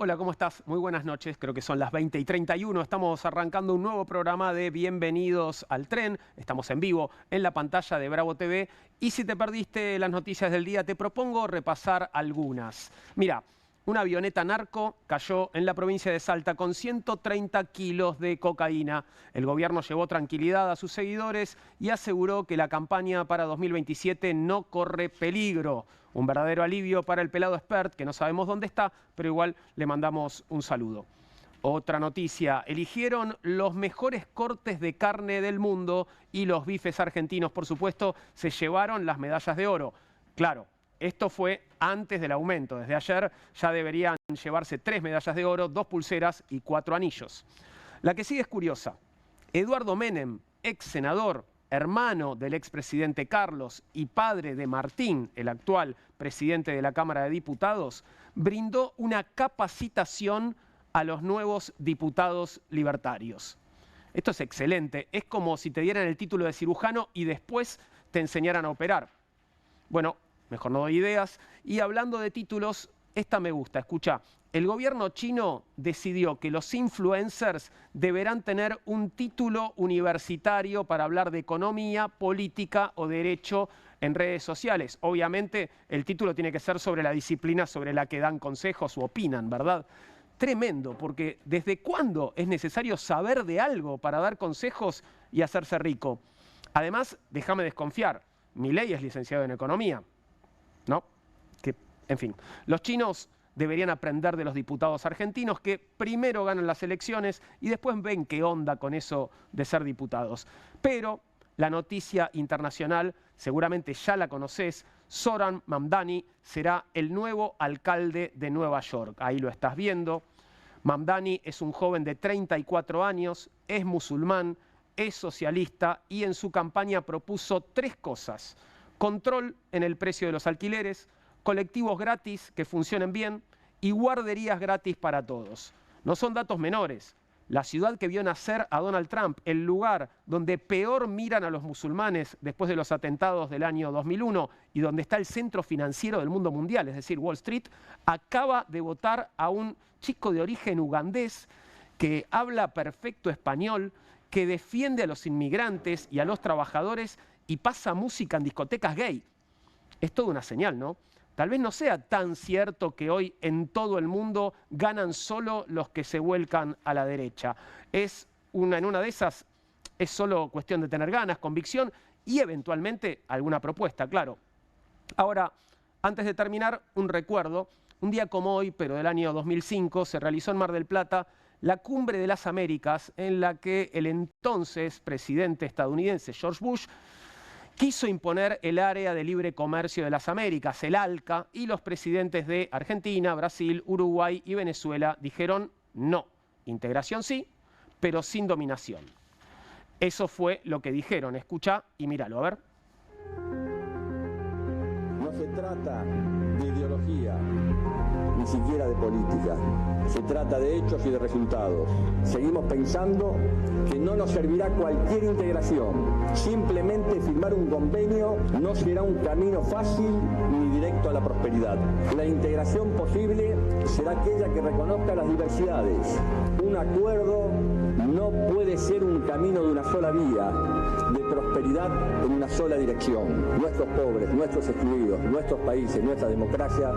Hola, ¿cómo estás? Muy buenas noches, creo que son las 20:31. Estamos arrancando un nuevo programa de Bienvenidos al Tren. Estamos en vivo en la pantalla de Bravo TV. Y si te perdiste las noticias del día, te propongo repasar algunas. Mira, una avioneta narco cayó en la provincia de Salta con 130 kilos de cocaína. El gobierno llevó tranquilidad a sus seguidores y aseguró que la campaña para 2027 no corre peligro. Un verdadero alivio para el pelado expert, que no sabemos dónde está, pero igual le mandamos un saludo. Otra noticia, eligieron los mejores cortes de carne del mundo y los bifes argentinos, por supuesto, se llevaron las medallas de oro. Claro, esto fue antes del aumento. Desde ayer ya deberían llevarse 3 medallas de oro, 2 pulseras y 4 anillos. La que sigue es curiosa. Eduardo Menem, ex senador, hermano del expresidente Carlos y padre de Martín, el actual presidente de la Cámara de Diputados, brindó una capacitación a los nuevos diputados libertarios. Esto es excelente. Es como si te dieran el título de cirujano y después te enseñaran a operar. Bueno, mejor no doy ideas. Y hablando de títulos, esta me gusta. Escucha, el gobierno chino decidió que los influencers deberán tener un título universitario para hablar de economía, política o derecho en redes sociales. Obviamente, el título tiene que ser sobre la disciplina sobre la que dan consejos o opinan, ¿verdad? Tremendo, porque ¿desde cuándo es necesario saber de algo para dar consejos y hacerse rico? Además, déjame desconfiar, Milei es licenciado en economía, ¿no? En fin, los chinos deberían aprender de los diputados argentinos que primero ganan las elecciones y después ven qué onda con eso de ser diputados. Pero la noticia internacional, seguramente ya la conocés, Zohran Mamdani será el nuevo alcalde de Nueva York. Ahí lo estás viendo. Mamdani es un joven de 34 años, es musulmán, es socialista y en su campaña propuso 3 cosas. Control en el precio de los alquileres, colectivos gratis que funcionen bien y guarderías gratis para todos. No son datos menores. La ciudad que vio nacer a Donald Trump, el lugar donde peor miran a los musulmanes después de los atentados del año 2001 y donde está el centro financiero del mundo mundial, es decir, Wall Street, acaba de votar a un chico de origen ugandés que habla perfecto español, que defiende a los inmigrantes y a los trabajadores y pasa música en discotecas gay. Es toda una señal, ¿no? Tal vez no sea tan cierto que hoy en todo el mundo ganan solo los que se vuelcan a la derecha. En una de esas es solo cuestión de tener ganas, convicción y eventualmente alguna propuesta, claro. Ahora, antes de terminar, un recuerdo. Un día como hoy, pero del año 2005, se realizó en Mar del Plata la Cumbre de las Américas, en la que el entonces presidente estadounidense George Bush quiso imponer el Área de Libre Comercio de las Américas, el ALCA, y los presidentes de Argentina, Brasil, Uruguay y Venezuela dijeron no. Integración sí, pero sin dominación. Eso fue lo que dijeron. Escucha y míralo, a ver. No se trata de ideología, ni siquiera de política. Se trata de hechos y de resultados. Seguimos pensando que no nos servirá cualquier integración. Simplemente firmar un convenio no será un camino fácil ni directo a la prosperidad. La integración posible será aquella que reconozca las diversidades. Un acuerdo no puede ser un camino de una sola vía, de prosperidad en una sola dirección. Nuestros pobres, nuestros excluidos, nuestros países, nuestra democracia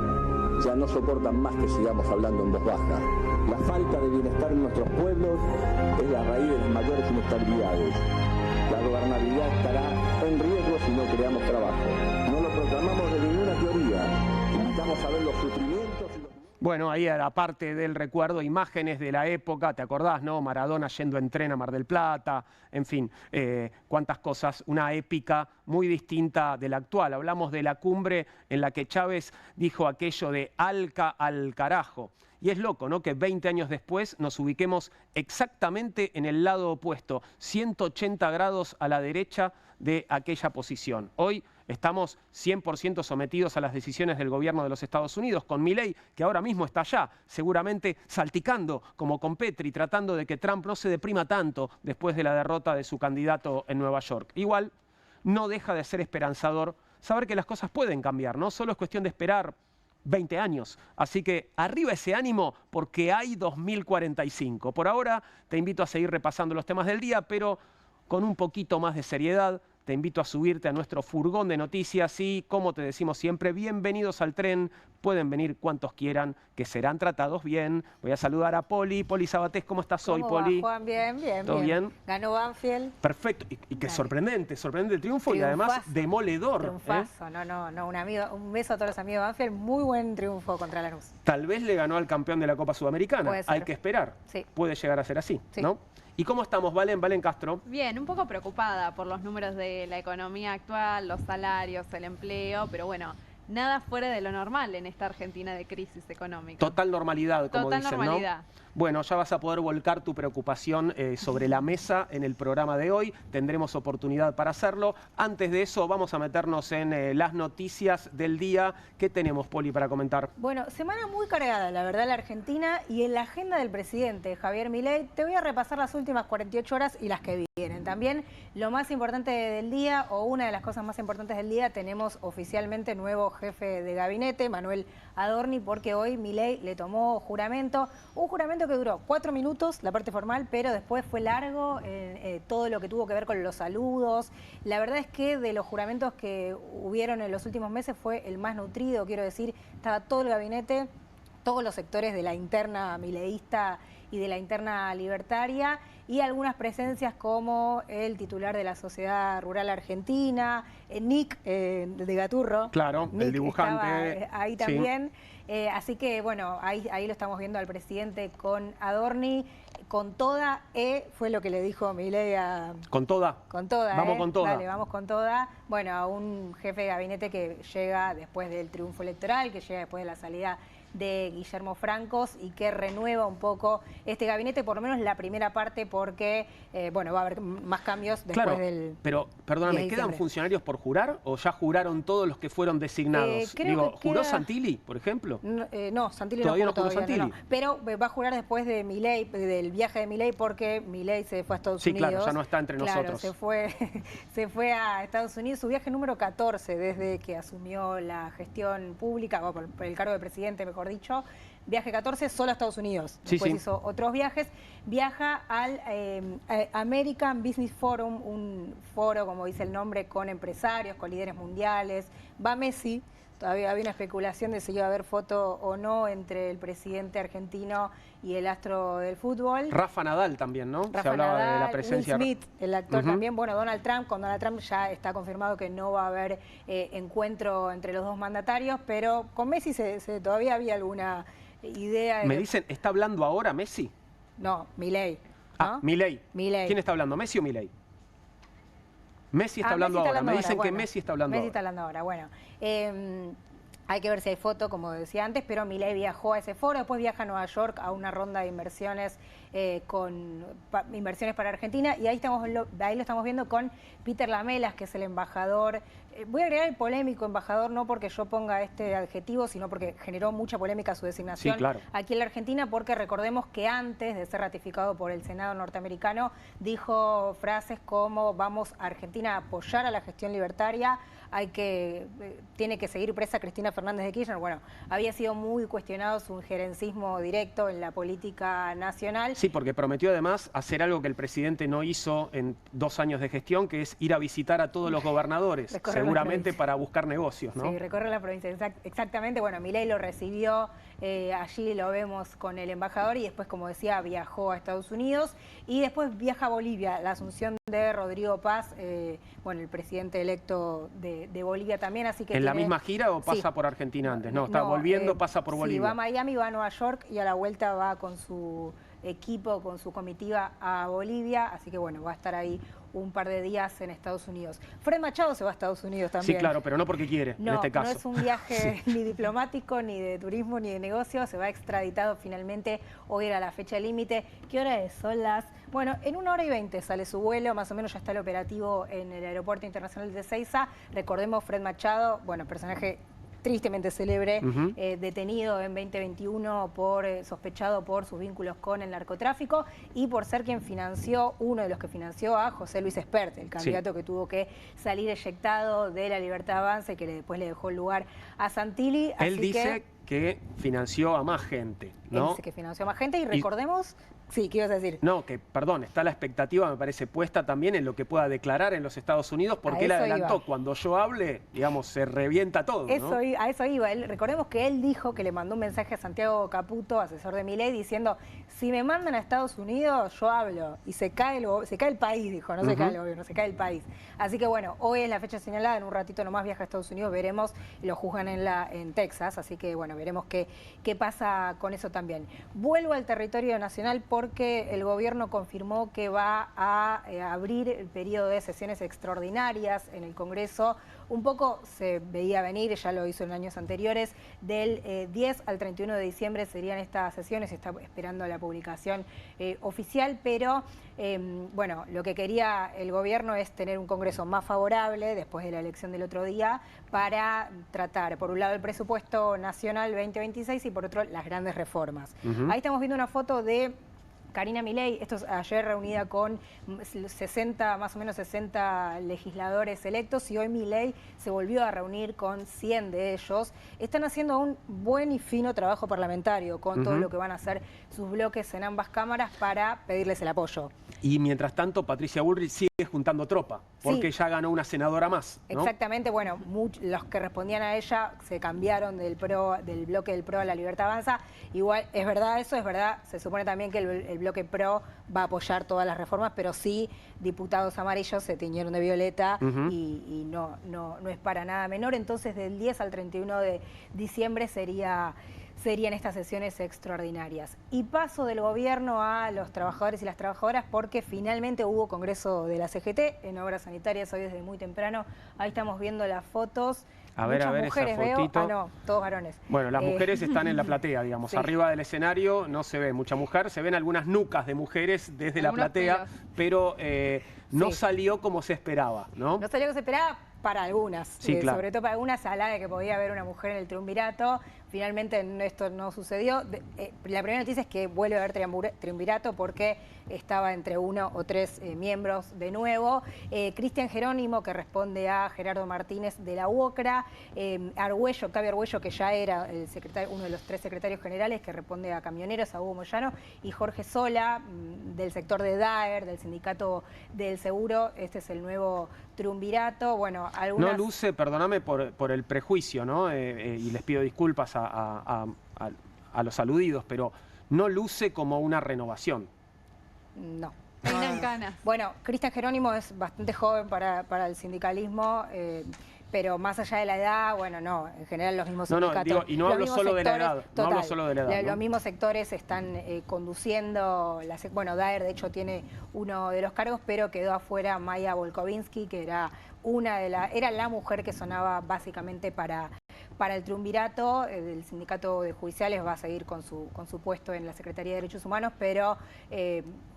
ya no soportan más que sigamos hablando en voz baja. La falta de bienestar en nuestros pueblos es la raíz de las mayores inestabilidades. La gobernabilidad estará en riesgo si no creamos trabajo. No lo proclamamos de ninguna teoría. Invitamos a ver los sufrimientos y los... Bueno, ahí era parte del recuerdo, imágenes de la época, ¿te acordás, no? Maradona yendo en tren a Mar del Plata, en fin, cuántas cosas, una épica muy distinta de la actual. Hablamos de la cumbre en la que Chávez dijo aquello de ALCA al carajo. Y es loco, ¿no? Que 20 años después nos ubiquemos exactamente en el lado opuesto, 180 grados a la derecha de aquella posición. Hoy estamos 100% sometidos a las decisiones del gobierno de los Estados Unidos, con Milei, que ahora mismo está allá, seguramente salticando como con Petri, tratando de que Trump no se deprima tanto después de la derrota de su candidato en Nueva York. Igual, no deja de ser esperanzador saber que las cosas pueden cambiar, ¿no? Solo es cuestión de esperar 20 años. Así que arriba ese ánimo porque hay 2045. Por ahora te invito a seguir repasando los temas del día, pero con un poquito más de seriedad. Te invito a subirte a nuestro furgón de noticias y, como te decimos siempre, bienvenidos al tren. Pueden venir cuantos quieran, que serán tratados bien. Voy a saludar a Poli. Poli Sabatés, ¿cómo estás hoy, Poli? Juan, bien, bien. ¿Todo bien? Ganó Banfield. Perfecto. Y qué sorprendente el triunfo y además demoledor. Triunfazo, no, un beso a todos los amigos de Banfield. Muy buen triunfo contra Lanús. Tal vez le ganó al campeón de la Copa Sudamericana. Hay que esperar. Sí. Puede llegar a ser así, sí. ¿no? ¿Y cómo estamos, Valen? Valen Castro. Bien, un poco preocupada por los números de la economía actual, los salarios, el empleo, pero bueno, nada fuera de lo normal en esta Argentina de crisis económica. Total normalidad, como Total dicen, normalidad. ¿no? Bueno, ya vas a poder volcar tu preocupación sobre la mesa en el programa de hoy. Tendremos oportunidad para hacerlo. Antes de eso, vamos a meternos en las noticias del día. ¿Qué tenemos, Poli, para comentar? Bueno, semana muy cargada, la verdad, la Argentina y en la agenda del presidente Javier Milei. Te voy a repasar las últimas 48 horas y las que vienen. También lo más importante del día, o una de las cosas más importantes del día, tenemos oficialmente nuevo jefe de gabinete, Manuel Adorni, porque hoy Milei le tomó juramento. Un juramento que duró 4 minutos, la parte formal, pero después fue largo todo lo que tuvo que ver con los saludos. La verdad es que de los juramentos que hubieron en los últimos meses fue el más nutrido, quiero decir, estaba todo el gabinete, todos los sectores de la interna mileísta y de la interna libertaria, y algunas presencias como el titular de la Sociedad Rural Argentina, Nick de Gaturro. Claro, Nick el dibujante. Ahí también. Sí. Así que, bueno, ahí lo estamos viendo al presidente con Adorni. Con toda, fue lo que le dijo Milei a... ¿Con toda? Con toda, Vamos con toda. Dale, vamos con toda. Bueno, a un jefe de gabinete que llega después del triunfo electoral, que llega después de la salida de Guillermo Francos y que renueva un poco este gabinete, por lo menos la primera parte, porque bueno, va a haber más cambios después del... Pero, perdóname, ¿quedan funcionarios por jurar o ya juraron todos los que fueron designados? Digo, ¿juró Santilli, por ejemplo? No, Santilli ¿Todavía no juró Santilli? no. Pero va a jurar después de Milei, del viaje de Milei, porque Milei se fue a Estados Unidos. Sí, claro, ya no está entre nosotros. Se fue a Estados Unidos, su viaje número 14 desde que asumió la gestión pública, o por el cargo de presidente, mejor dicho. Viaje 14 solo a Estados Unidos. Después hizo otros viajes. Viaja al American Business Forum, un foro, como dice el nombre, con empresarios, con líderes mundiales. Va Messi. Todavía había una especulación de si iba a haber foto o no entre el presidente argentino y el astro del fútbol. Rafa Nadal también, ¿no? Rafa Se hablaba Nadal, de la presencia. Will Smith, el actor también. Bueno, Donald Trump, con Donald Trump ya está confirmado que no va a haber encuentro entre los dos mandatarios, pero con Messi todavía había alguna idea. Me dicen, ¿está hablando ahora Messi? No, Milei. Ah, Milei. Milei. ¿Quién está hablando, Messi o Milei? Messi está hablando ahora. Me dicen que Messi está hablando ahora. Messi está hablando ahora, bueno. Hay que ver si hay foto, como decía antes, pero Milei viajó a ese foro, después viaja a Nueva York a una ronda de inversiones inversiones para Argentina, y ahí lo estamos viendo con Peter Lamelas, que es el embajador. Voy a agregar el polémico embajador, no porque yo ponga este adjetivo, sino porque generó mucha polémica su designación aquí en la Argentina, porque recordemos que antes de ser ratificado por el Senado norteamericano, dijo frases como: vamos a Argentina a apoyar a la gestión libertaria, tiene que seguir presa Cristina Fernández de Kirchner. Bueno, había sido muy cuestionado su injerencismo directo en la política nacional. Sí, porque prometió además hacer algo que el presidente no hizo en 2 años de gestión, que es ir a visitar a todos los gobernadores, seguramente para buscar negocios, ¿no? Sí, recorre la provincia, exactamente. Bueno, Milei lo recibió, allí lo vemos con el embajador, y después, como decía, viajó a Estados Unidos y después viaja a Bolivia, la asunción de Rodrigo Paz, bueno, el presidente electo de Bolivia también, así que... ¿En la misma gira o pasa por Argentina antes? No, está volviendo, pasa por Bolivia. Sí, va a Miami, va a Nueva York y a la vuelta va con su equipo, con su comitiva a Bolivia, así que bueno, va a estar ahí un par de días en Estados Unidos. Fred Machado se va a Estados Unidos también. Sí, claro, pero no porque quiere, en este caso. No es un viaje ni diplomático, ni de turismo, ni de negocio. Se va extraditado finalmente. Hoy era la fecha límite. ¿Qué hora es? Son las... Bueno, en 1h20 sale su vuelo, más o menos ya está el operativo en el Aeropuerto Internacional de Ezeiza. Recordemos, Fred Machado, bueno, personaje tristemente célebre, detenido en 2021 sospechado por sus vínculos con el narcotráfico y por ser uno de los que financió a José Luis Espert, el candidato que tuvo que salir eyectado de la Libertad Avanza y que después le dejó el lugar a Santilli. Él dice que financió a más gente, Él ¿no? dice que financió a más gente y recordemos... Sí, ¿qué ibas a decir? No, que, perdón, está la expectativa, me parece, puesta también en lo que pueda declarar en los Estados Unidos, porque él eso adelantó, iba. cuando yo hable, digamos, se revienta todo, ¿no? A eso iba. Recordemos que él dijo que le mandó un mensaje a Santiago Caputo, asesor de Milei, diciendo, si me mandan a Estados Unidos, yo hablo. Y se cae el país, dijo, no se cae el gobierno, se cae el país. Así que bueno, hoy es la fecha señalada, en un ratito nomás viaja a Estados Unidos, veremos, y lo juzgan en Texas, así que bueno, veremos qué pasa con eso también. Vuelvo al territorio nacional porque el gobierno confirmó que va a abrir el periodo de sesiones extraordinarias en el Congreso. Un poco se veía venir, ya lo hizo en años anteriores, del 10 al 31 de diciembre serían estas sesiones, se está esperando la publicación oficial, pero bueno, lo que quería el gobierno es tener un Congreso más favorable después de la elección del otro día para tratar, por un lado, el presupuesto nacional 2026 y por otro, las grandes reformas. Ahí estamos viendo una foto de Karina Milei, esto es ayer reunida con 60, más o menos 60 legisladores electos, y hoy Milei se volvió a reunir con 100 de ellos. Están haciendo un buen y fino trabajo parlamentario con todo lo que van a hacer sus bloques en ambas cámaras para pedirles el apoyo. Y mientras tanto, Patricia Bullrich sigue juntando tropa, porque ya ganó una senadora más, ¿no? Exactamente, bueno, los que respondían a ella se cambiaron del bloque del PRO a la Libertad Avanza. Igual, es verdad eso, es verdad, se supone también que el bloque PRO va a apoyar todas las reformas, pero sí, diputados amarillos se tiñeron de violeta y no es para nada menor. Entonces, del 10 al 31 de diciembre serían estas sesiones extraordinarias. Y paso del gobierno a los trabajadores y las trabajadoras porque finalmente hubo congreso de la CGT en obras sanitarias hoy desde muy temprano. Ahí estamos viendo las fotos. A ver, Muchas mujeres esa veo. fotito. Ah, no, todos varones. Bueno, las mujeres están en la platea, digamos. Sí. Arriba del escenario no se ve mucha mujer, se ven algunas nucas de mujeres desde la Algunos platea, pelos. pero no Sí. salió como se esperaba, ¿no? No salió que se esperaba para algunas, Sí, claro. sobre todo para algunas, hablaba de que podía haber una mujer en el triunvirato. Finalmente esto no sucedió. La primera noticia es que vuelve a haber triunvirato porque estaba entre 1 o 3 miembros de nuevo. Cristian Jerónimo, que responde a Gerardo Martínez de la UOCRA. Octavio Argüello, que ya era el uno de los 3 secretarios generales, que responde a camioneros, a Hugo Moyano. Y Jorge Sola, del sector de DAER, del sindicato del seguro. Este es el nuevo triunvirato. Bueno, algunas... No luce, perdóname por el prejuicio, ¿no? Y les pido disculpas a los aludidos, pero no luce como una renovación. No. Peinan canas. Bueno, Cristian Jerónimo es bastante joven para el sindicalismo, pero más allá de la edad, bueno, no, en general los mismos sindicatos... digo, y no los hablo mismos solo de la sectores, edad, no hablo solo de la edad, ¿no? Los mismos sectores están conduciendo, bueno, DAER de hecho tiene uno de los cargos, pero quedó afuera Maya Volkovinsky, que era era la mujer que sonaba básicamente para el triunvirato. El sindicato de judiciales va a seguir con su puesto en la Secretaría de Derechos Humanos, pero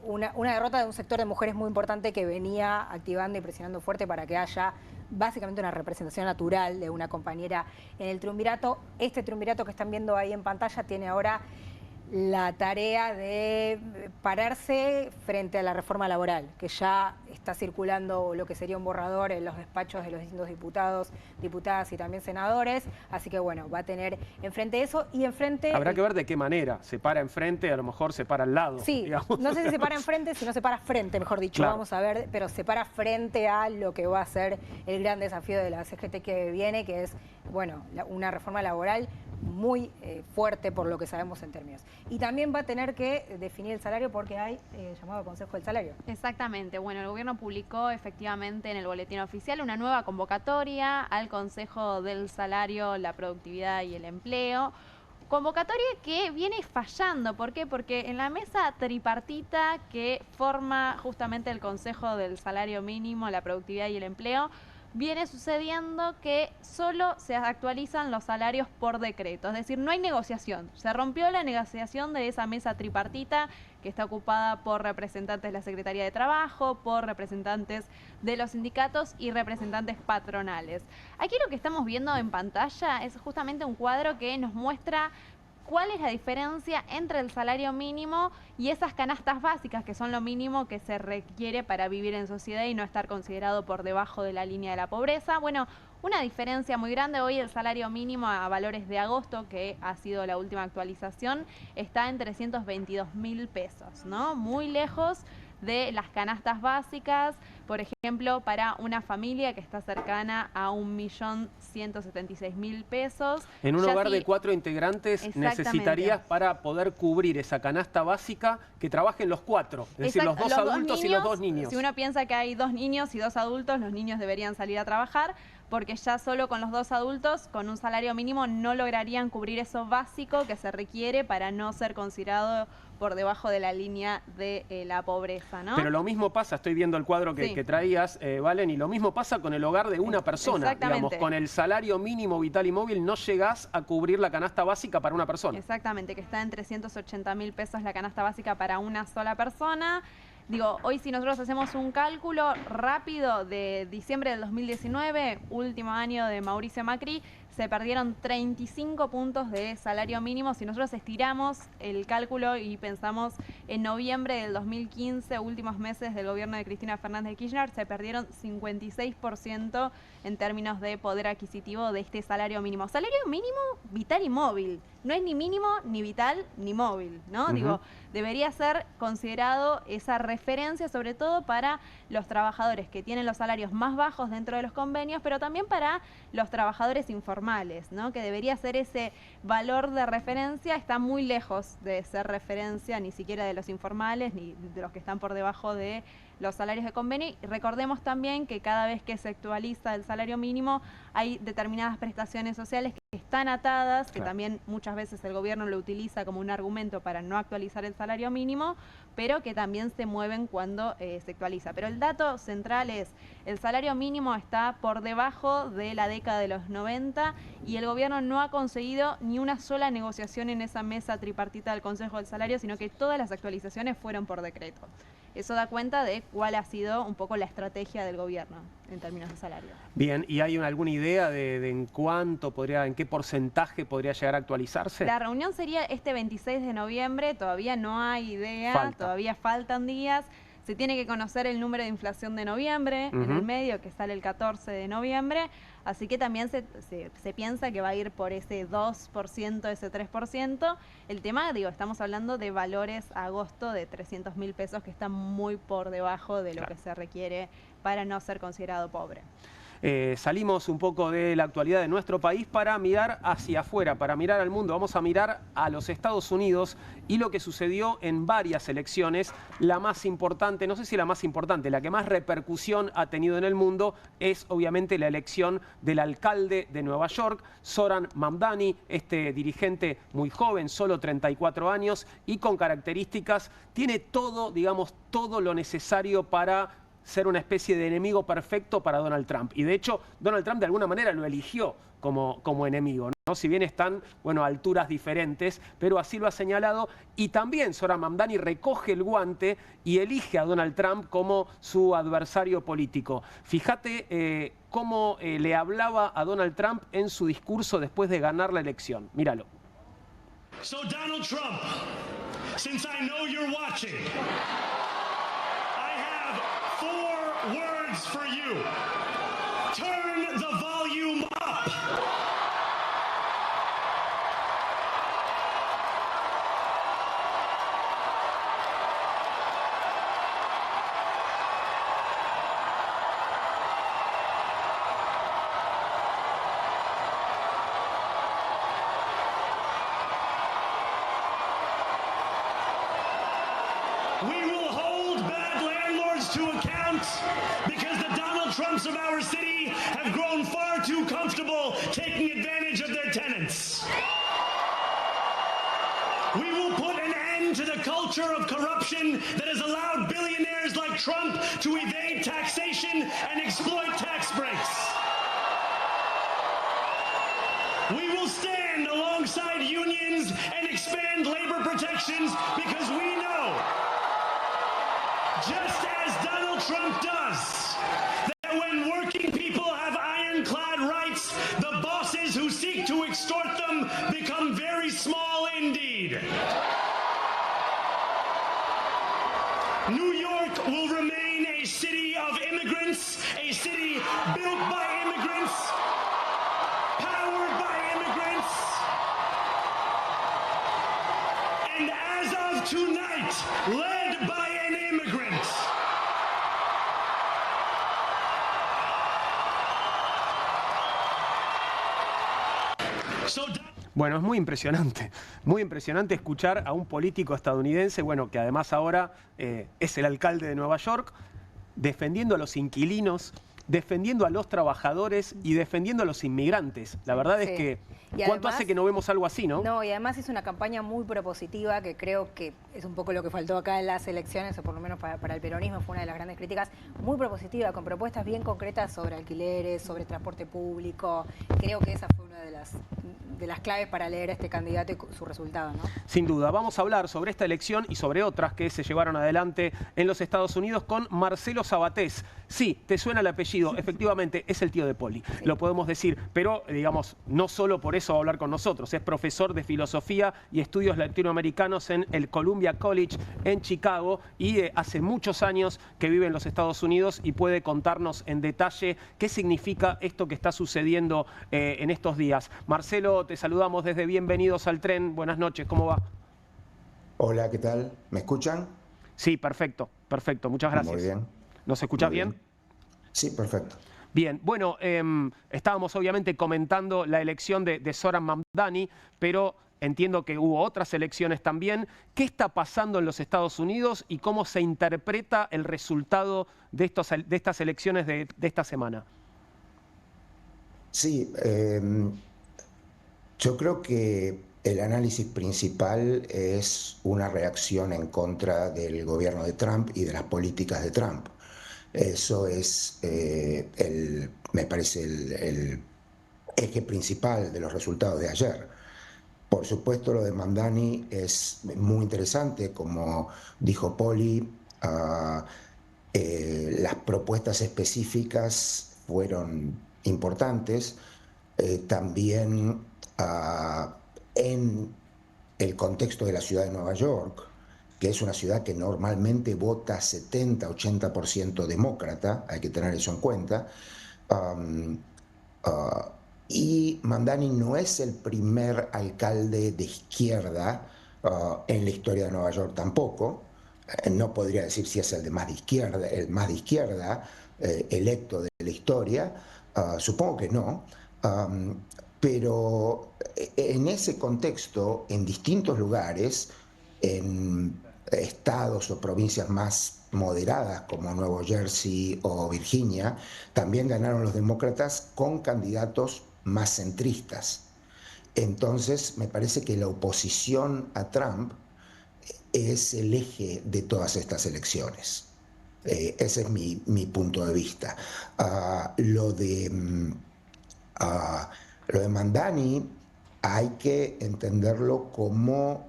una derrota de un sector de mujeres muy importante que venía activando y presionando fuerte para que haya básicamente una representación natural de una compañera en el triunvirato. Este triunvirato que están viendo ahí en pantalla tiene ahora la tarea de pararse frente a la reforma laboral, que ya está circulando lo que sería un borrador en los despachos de los distintos diputados, diputadas y también senadores, así que bueno, va a tener enfrente eso y enfrente... Habrá que ver de qué manera, se para enfrente, a lo mejor se para al lado. Sí, digamos. no sé si se para enfrente, si no se para frente, mejor dicho, Claro. Vamos a ver, pero se para frente a lo que va a ser el gran desafío de la CGT que viene, que es, bueno, una reforma laboral muy fuerte por lo que sabemos en términos. Y también va a tener que definir el salario porque hay llamado Consejo del Salario. Exactamente. Bueno, el gobierno publicó efectivamente en el boletín oficial una nueva convocatoria al Consejo del Salario, la Productividad y el Empleo. Convocatoria que viene fallando. ¿Por qué? Porque en la mesa tripartita que forma justamente el Consejo del Salario Mínimo, la Productividad y el Empleo, viene sucediendo que solo se actualizan los salarios por decreto, es decir, no hay negociación. Se rompió la negociación de esa mesa tripartita que está ocupada por representantes de la Secretaría de Trabajo, por representantes de los sindicatos y representantes patronales. Aquí lo que estamos viendo en pantalla es justamente un cuadro que nos muestra cuál es la diferencia entre el salario mínimo y esas canastas básicas, que son lo mínimo que se requiere para vivir en sociedad y no estar considerado por debajo de la línea de la pobreza. Bueno, una diferencia muy grande. Hoy el salario mínimo a valores de agosto, que ha sido la última actualización, está en 322.000 pesos, ¿no? Muy lejos de las canastas básicas, por ejemplo, para una familia que está cercana a 1.176.000 pesos. En un hogar de 4 integrantes necesitarías para poder cubrir esa canasta básica que trabajen los 4, es decir, los 2 adultos y los 2 niños. Si uno piensa que hay 2 niños y 2 adultos, los niños deberían salir a trabajar, porque ya solo con los 2 adultos, con un salario mínimo, no lograrían cubrir eso básico que se requiere para no ser considerado por debajo de la línea de la pobreza, ¿no? Pero lo mismo pasa, estoy viendo el cuadro que traías, Valen, y lo mismo pasa con el hogar de una persona. Digamos, con el salario mínimo vital y móvil no llegás a cubrir la canasta básica para una persona. Exactamente, que está en 380.000 pesos la canasta básica para una sola persona. Digo, hoy si nosotros hacemos un cálculo rápido de diciembre del 2019, último año de Mauricio Macri, se perdieron 35 puntos de salario mínimo. Si nosotros estiramos el cálculo y pensamos en noviembre del 2015, últimos meses del gobierno de Cristina Fernández de Kirchner, se perdieron 56% en términos de poder adquisitivo de este salario mínimo. Salario mínimo vital y móvil. No es ni mínimo, ni vital, ni móvil, ¿no? Digo, debería ser considerado esa referencia, sobre todo para los trabajadores que tienen los salarios más bajos dentro de los convenios, pero también para los trabajadores informales, ¿no? Que debería ser ese valor de referencia. Está muy lejos de ser referencia ni siquiera de los informales, ni de los que están por debajo de los salarios de convenio. Y recordemos también que cada vez que se actualiza el salario mínimo hay determinadas prestaciones sociales que están atadas, que también muchas veces el gobierno lo utiliza como un argumento para no actualizar el salario mínimo, pero que también se mueven cuando se actualiza. Pero el dato central es, el salario mínimo está por debajo de la década de los 90 y el gobierno no ha conseguido ni una sola negociación en esa mesa tripartita del Consejo del Salario, sino que todas las actualizaciones fueron por decreto. Eso da cuenta de cuál ha sido un poco la estrategia del gobierno en términos de salario. Bien, ¿y hay alguna idea de en cuánto podría, en qué porcentaje podría llegar a actualizarse? La reunión sería este 26 de noviembre, todavía no hay idea, todavía faltan días. Se tiene que conocer el número de inflación de noviembre en el medio, que sale el 14 de noviembre. Así que también se piensa que va a ir por ese 2%, ese 3%. El tema, digo, estamos hablando de valores a agosto de 300.000 pesos, que están muy por debajo de lo que se requiere para no ser considerado pobre. Salimos un poco de la actualidad de nuestro país para mirar hacia afuera, para mirar al mundo. Vamos a mirar a los Estados Unidos y lo que sucedió en varias elecciones. La más importante, no sé si la más importante, la que más repercusión ha tenido en el mundo es obviamente la elección del alcalde de Nueva York, Zohran Mamdani, este dirigente muy joven, solo 34 años y con características, tiene todo, digamos, todo lo necesario para ser una especie de enemigo perfecto para Donald Trump. Y de hecho, Donald Trump de alguna manera lo eligió como enemigo, ¿no? Si bien están, bueno, a alturas diferentes, pero así lo ha señalado. Y también Zohran Mamdani recoge el guante y elige a Donald Trump como su adversario político. Fíjate cómo le hablaba a Donald Trump en su discurso después de ganar la elección. Míralo. So Donald Trump, since I know you're watching, words for you. Turn the volume up. We will hold bad landlords to account because the Donald Trumps of our city have grown far too comfortable taking advantage of their tenants. We will put an end to the culture of corruption that has allowed billionaires like Trump to evade taxation and exploit tax breaks. We will stand alongside unions and expand labor protections because we know, just as Donald Trump does, that when working people have ironclad rights, the bosses who seek to extort them become very small indeed. New York will remain a city of immigrants, a city built by immigrants, powered by immigrants. And as of tonight, led by an immigrant. So, Bueno, es muy impresionante escuchar a un político estadounidense, bueno, que además ahora es el alcalde de Nueva York, defendiendo a los inquilinos, defendiendo a los trabajadores y defendiendo a los inmigrantes. La verdad es que, Y ¿cuánto además, hace que no vemos algo así, no? No, y además hizo una campaña muy propositiva que creo que es un poco lo que faltó acá en las elecciones, o por lo menos para el peronismo fue una de las grandes críticas, muy propositiva, con propuestas bien concretas sobre alquileres, sobre transporte público. Creo que esa fue una de las claves para leer a este candidato y su resultado, ¿no? Sin duda. Vamos a hablar sobre esta elección y sobre otras que se llevaron adelante en los Estados Unidos con Marcelo Sabatés. Sí, te suena el apellido, efectivamente, es el tío de Poli, Sí. lo podemos decir, pero digamos, no solo por eso va a hablar con nosotros, es profesor de Filosofía y Estudios Latinoamericanos en el Columbia College en Chicago y hace muchos años que vive en los Estados Unidos y puede contarnos en detalle qué significa esto que está sucediendo en estos días. Marcelo, te saludamos desde Bienvenidos al Tren, buenas noches, ¿cómo va? Hola, ¿qué tal? ¿Me escuchan? Sí, perfecto, perfecto, muchas gracias. Muy bien. ¿Nos escuchás Muy bien? Sí, perfecto. Bien, bueno, estábamos obviamente comentando la elección de Zoran Mamdani, pero entiendo que hubo otras elecciones también. ¿Qué está pasando en los Estados Unidos y cómo se interpreta el resultado de estas elecciones de esta semana? Sí, yo creo que el análisis principal es una reacción en contra del gobierno de Trump y de las políticas de Trump. Eso es, me parece, el eje principal de los resultados de ayer. Por supuesto, lo de Mamdani es muy interesante, como dijo Poli, las propuestas específicas fueron importantes. También en el contexto de la ciudad de Nueva York, que es una ciudad que normalmente vota 70-80% demócrata, hay que tener eso en cuenta, y Mamdani no es el primer alcalde de izquierda en la historia de Nueva York tampoco. No podría decir si es el más de izquierda electo de la historia, supongo que no, pero en ese contexto, en distintos lugares, en estados o provincias más moderadas como Nuevo Jersey o Virginia, también ganaron los demócratas con candidatos más centristas. Entonces, me parece que la oposición a Trump es el eje de todas estas elecciones. Ese es mi punto de vista. Lo de Mamdani hay que entenderlo como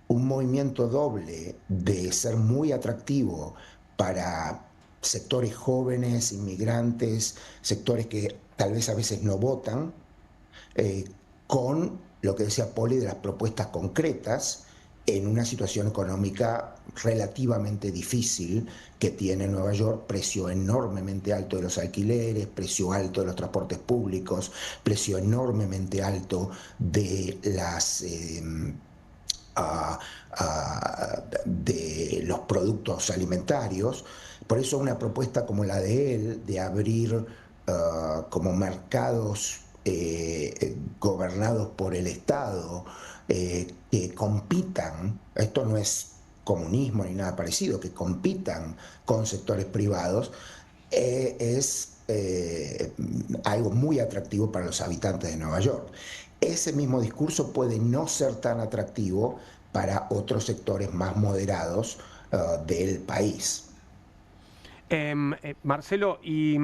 un movimiento doble de ser muy atractivo para sectores jóvenes, inmigrantes, sectores que tal vez a veces no votan, con lo que decía Poli de las propuestas concretas en una situación económica relativamente difícil que tiene Nueva York, precio enormemente alto de los alquileres, precio alto de los transportes públicos, precio enormemente alto de de los productos alimentarios. Por eso una propuesta como la de él, de abrir como mercados gobernados por el Estado, que compitan, esto no es comunismo ni nada parecido, que compitan con sectores privados, es algo muy atractivo para los habitantes de Nueva York. Ese mismo discurso puede no ser tan atractivo para otros sectores más moderados del país. Marcelo, ¿y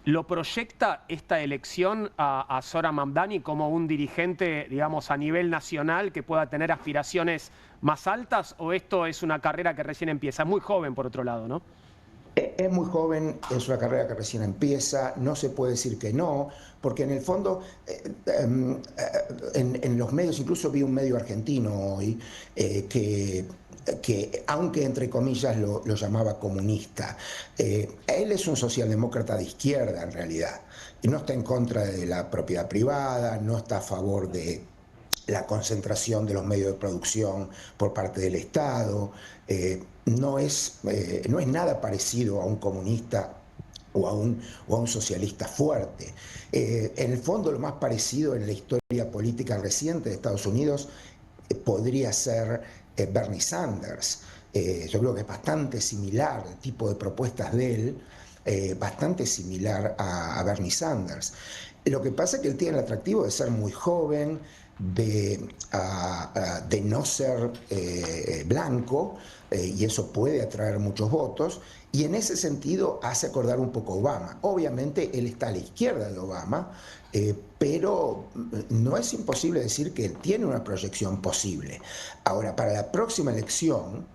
lo proyecta esta elección a Zoran Mamdani como un dirigente, digamos, a nivel nacional que pueda tener aspiraciones más altas, o esto es una carrera que recién empieza? Es muy joven, por otro lado, ¿no? Es muy joven, es una carrera que recién empieza, no se puede decir que no, porque en el fondo, en los medios, incluso vi un medio argentino hoy, que que aunque entre comillas lo llamaba comunista, él es un socialdemócrata de izquierda en realidad, y no está en contra de la propiedad privada, no está a favor de la concentración de los medios de producción por parte del Estado, no es nada parecido a un comunista o a un socialista fuerte. En el fondo, lo más parecido en la historia política reciente de Estados Unidos podría ser Bernie Sanders. Yo creo que es bastante similar el tipo de propuestas de él, bastante similar a Bernie Sanders. Lo que pasa es que él tiene el atractivo de ser muy joven, de no ser blanco, y eso puede atraer muchos votos, y en ese sentido hace acordar un poco a Obama. Obviamente él está a la izquierda de Obama, pero no es imposible decir que él tiene una proyección posible. Ahora, para la próxima elección,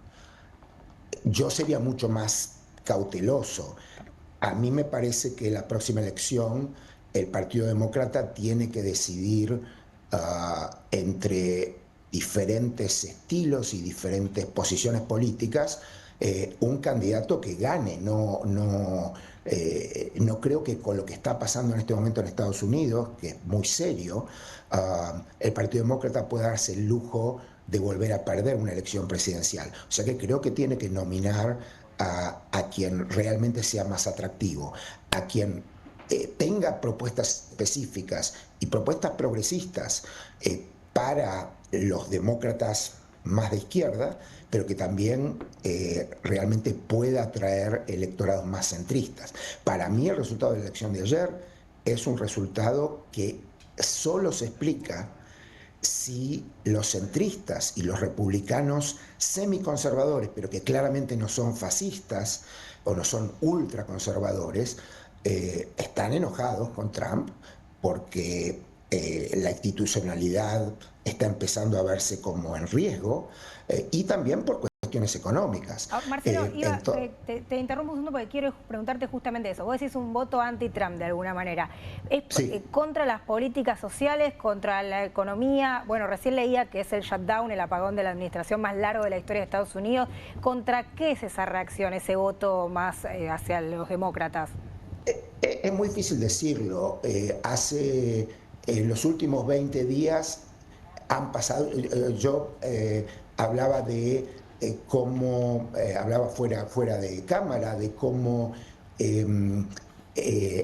yo sería mucho más cauteloso. A mí me parece que la próxima elección el Partido Demócrata tiene que decidir entre diferentes estilos y diferentes posiciones políticas un candidato que gane. No creo que con lo que está pasando en este momento en Estados Unidos, que es muy serio, el Partido Demócrata pueda darse el lujo de volver a perder una elección presidencial. O sea que creo que tiene que nominar a quien realmente sea más atractivo, a quien tenga propuestas específicas y propuestas progresistas para los demócratas más de izquierda, pero que también realmente pueda atraer electorados más centristas. Para mí el resultado de la elección de ayer es un resultado que solo se explica si los centristas y los republicanos semiconservadores, pero que claramente no son fascistas o no son ultraconservadores, están enojados con Trump porque la institucionalidad está empezando a verse como en riesgo, y también por cuestiones económicas. Marcelo, te interrumpo un segundo porque quiero preguntarte justamente eso. Vos decís un voto anti-Trump de alguna manera. ¿Es Sí. contra las políticas sociales, contra la economía? Bueno, recién leía que es el shutdown, el apagón de la administración más largo de la historia de Estados Unidos. ¿Contra qué es esa reacción, ese voto más hacia los demócratas? Es muy difícil decirlo. En los últimos 20 días han pasado, yo hablaba de cómo, hablaba fuera de cámara, de cómo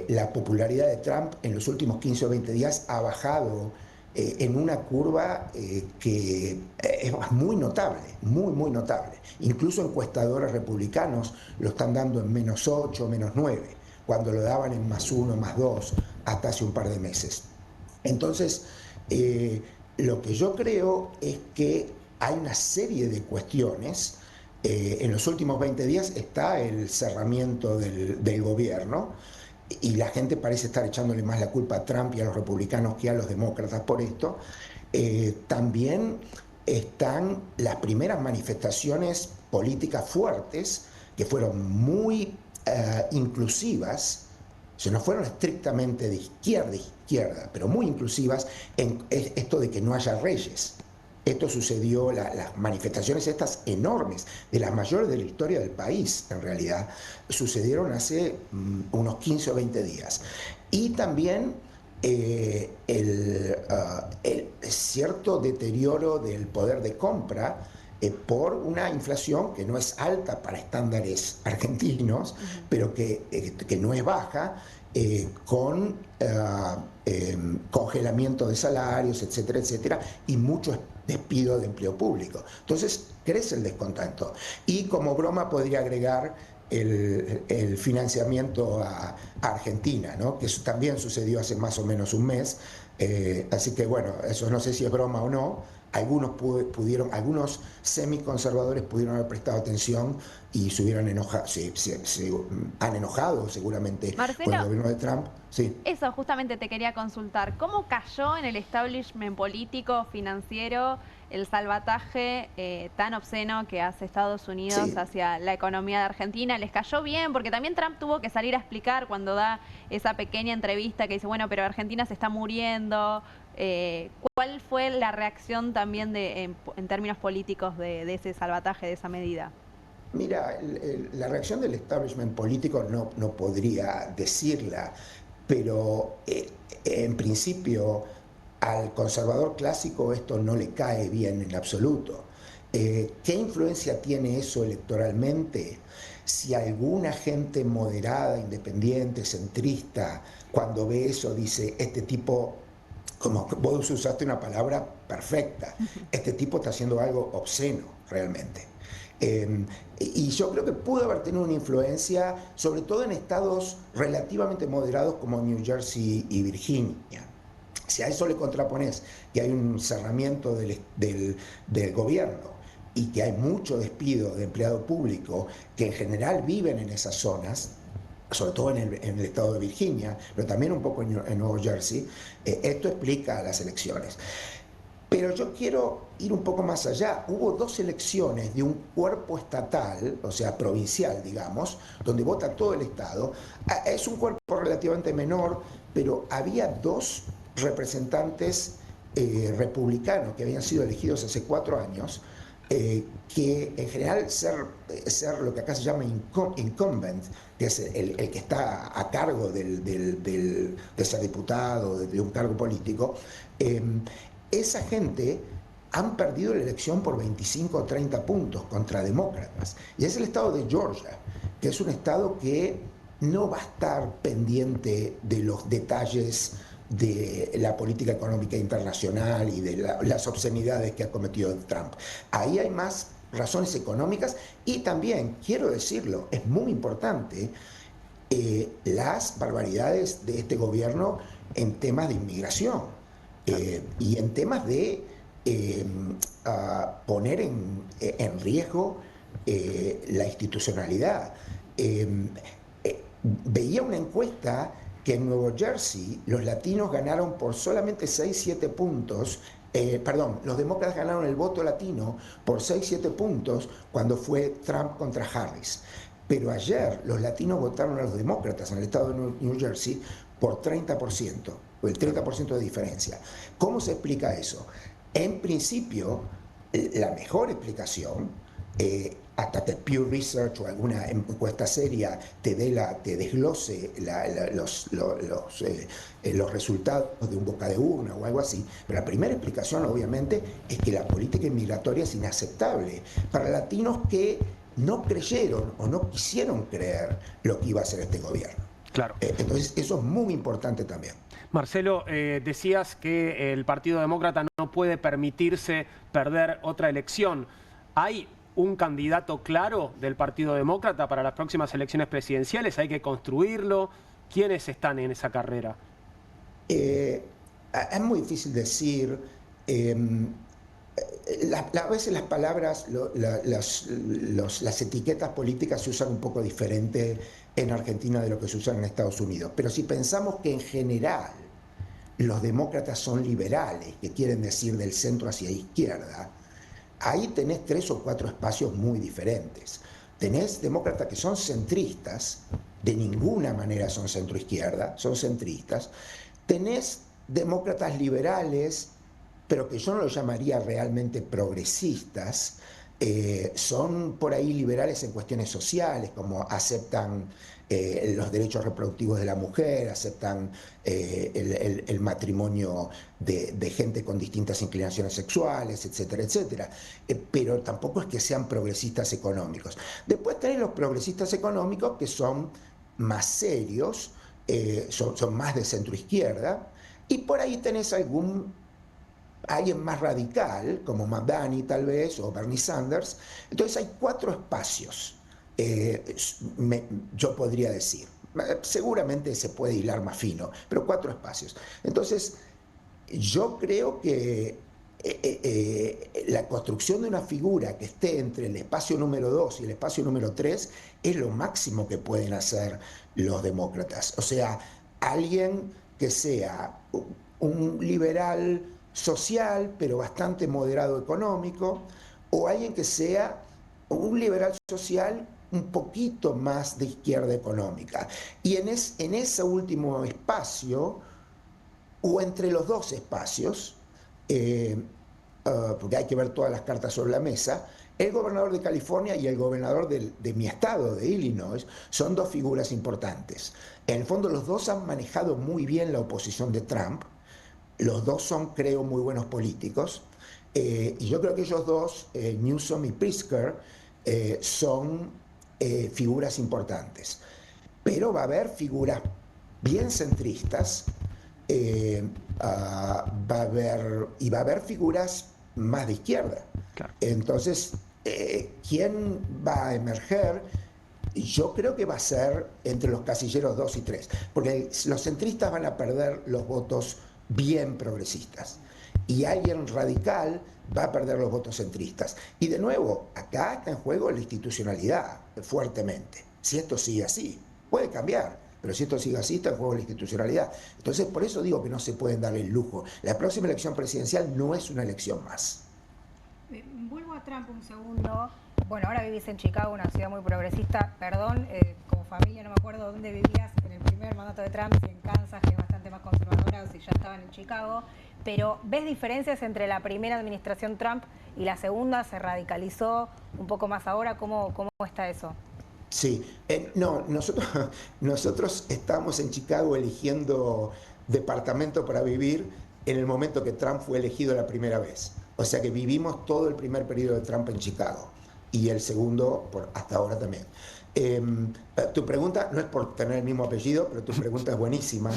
la popularidad de Trump en los últimos 15 o 20 días ha bajado en una curva que es muy notable, muy notable. Incluso encuestadores republicanos lo están dando en -8, -9, cuando lo daban en +1, +2, hasta hace un par de meses. Entonces, lo que yo creo es que hay una serie de cuestiones. En los últimos 20 días está el cerramiento del gobierno, y la gente parece estar echándole más la culpa a Trump y a los republicanos que a los demócratas por esto. También están las primeras manifestaciones políticas fuertes, que fueron muy inclusivas, o sea, no fueron estrictamente de izquierda, pero muy inclusivas en esto de que no haya reyes. Esto sucedió, las manifestaciones estas enormes, de las mayores de la historia del país, en realidad, sucedieron hace unos 15 o 20 días. Y también el cierto deterioro del poder de compra por una inflación que no es alta para estándares argentinos, pero que no es baja, con congelamiento de salarios, etcétera, etcétera, y mucho despido de empleo público. Entonces crece el descontento. Y como broma podría agregar el financiamiento a Argentina, ¿no? Que eso también sucedió hace más o menos un mes. Así que bueno, eso no sé si es broma o no. Algunos semiconservadores pudieron haber prestado atención y se hubieran enojado, se han enojado seguramente, Marcelo, con el gobierno de Trump. Sí. Eso justamente te quería consultar. ¿Cómo cayó en el establishment político, financiero, el salvataje tan obsceno que hace Estados Unidos hacia la economía de Argentina? ¿Les cayó bien? Porque también Trump tuvo que salir a explicar cuando da esa pequeña entrevista que dice, bueno, pero Argentina se está muriendo, ¿Cuál fue la reacción también en términos políticos de ese salvataje, de esa medida? Mira, la reacción del establishment político no podría decirla, pero en principio al conservador clásico esto no le cae bien en absoluto. ¿Qué influencia tiene eso electoralmente? Si alguna gente moderada, independiente, centrista, cuando ve eso dice, este tipo, como vos usaste una palabra perfecta, este tipo está haciendo algo obsceno realmente. Y yo creo que pudo haber tenido una influencia, sobre todo en estados relativamente moderados como New Jersey y Virginia. Si a eso le contrapones que hay un cerramiento del gobierno y que hay mucho despido de empleado público que en general viven en esas zonas, sobre todo en el estado de Virginia, pero también un poco en Nuevo Jersey, esto explica las elecciones. Pero yo quiero ir un poco más allá. Hubo 2 elecciones de un cuerpo estatal, o sea, provincial, digamos, donde vota todo el estado. Es un cuerpo relativamente menor, pero había 2 representantes republicanos que habían sido elegidos hace 4 años, que en general ser lo que acá se llama incumbent, que es el que está a cargo de ser diputado, de un cargo político, esa gente han perdido la elección por 25 o 30 puntos contra demócratas. Y es el estado de Georgia, que es un estado que no va a estar pendiente de los detalles de la política económica internacional y de las obscenidades que ha cometido Trump. Ahí hay más razones económicas y también, quiero decirlo, es muy importante, las barbaridades de este gobierno en temas de inmigración y en temas de poner en riesgo la institucionalidad. Veía una encuesta que en Nuevo Jersey los latinos ganaron por solamente 6-7 puntos, los demócratas ganaron el voto latino por 6-7 puntos cuando fue Trump contra Harris. Pero ayer los latinos votaron a los demócratas en el estado de New Jersey por 30%, o el 30% de diferencia. ¿Cómo se explica eso? En principio, la mejor explicación, hasta que Pew Research o alguna encuesta seria te desglose los resultados de un boca de urna o algo así, pero la primera explicación obviamente es que la política inmigratoria es inaceptable para latinos que no creyeron o no quisieron creer lo que iba a hacer este gobierno. Claro. Entonces eso es muy importante también. Marcelo, decías que el Partido Demócrata no puede permitirse perder otra elección. ¿Hay un candidato claro del Partido Demócrata para las próximas elecciones presidenciales? ¿Hay que construirlo? ¿Quiénes están en esa carrera? Es muy difícil decir. A veces las palabras, las etiquetas políticas se usan un poco diferente en Argentina de lo que se usan en Estados Unidos. Pero si pensamos que en general los demócratas son liberales, que quieren decir del centro hacia izquierda, ahí tenés 3 o 4 espacios muy diferentes. Tenés demócratas que son centristas, de ninguna manera son centroizquierda, son centristas. Tenés demócratas liberales, pero que yo no los llamaría realmente progresistas, son por ahí liberales en cuestiones sociales, como aceptan los derechos reproductivos de la mujer, aceptan el matrimonio de gente con distintas inclinaciones sexuales, etcétera, etcétera. Pero tampoco es que sean progresistas económicos. Después tenés los progresistas económicos que son más serios, son más de centroizquierda, y por ahí tenés alguien más radical, como McDonnell tal vez, o Bernie Sanders. Entonces hay 4 espacios, yo podría decir. Seguramente se puede hilar más fino, pero 4 espacios. Entonces, yo creo que la construcción de una figura que esté entre el espacio número 2 y el espacio número 3 es lo máximo que pueden hacer los demócratas. O sea, alguien que sea un liberal social, pero bastante moderado económico, o alguien que sea un liberal social un poquito más de izquierda económica. Y en ese último espacio, o entre los dos espacios, porque hay que ver todas las cartas sobre la mesa, el gobernador de California y el gobernador de mi estado, de Illinois, son dos figuras importantes. En el fondo, los dos han manejado muy bien la oposición de Trump. Los dos son, creo, muy buenos políticos. Y yo creo que ellos dos, Newsom y Pritzker, son figuras importantes. Pero va a haber figuras bien centristas, va a haber figuras más de izquierda. Claro. Entonces, ¿quién va a emerger? Yo creo que va a ser entre los casilleros 2 y 3, porque los centristas van a perder los votos bien progresistas y alguien radical va a perder los votos centristas. Y de nuevo, acá está en juego la institucionalidad fuertemente. Si esto sigue así, puede cambiar, pero si esto sigue así, está en juego la institucionalidad. Entonces, por eso digo que no se pueden dar el lujo. La próxima elección presidencial no es una elección más. Vuelvo a Trump un segundo. Bueno, ahora vivís en Chicago, una ciudad muy progresista. Perdón, como familia no me acuerdo dónde vivías en el primer mandato de Trump, si en Kansas, que es bastante más conservadora, o si ya estaban en Chicago. Pero ¿ves diferencias entre la primera administración Trump y la segunda? ¿Se radicalizó un poco más ahora? ¿Cómo está eso? Sí, no, nosotros estábamos en Chicago eligiendo departamento para vivir en el momento que Trump fue elegido la primera vez. O sea que vivimos todo el primer periodo de Trump en Chicago y el segundo hasta ahora también. Tu pregunta no es por tener el mismo apellido, pero tu pregunta es buenísima.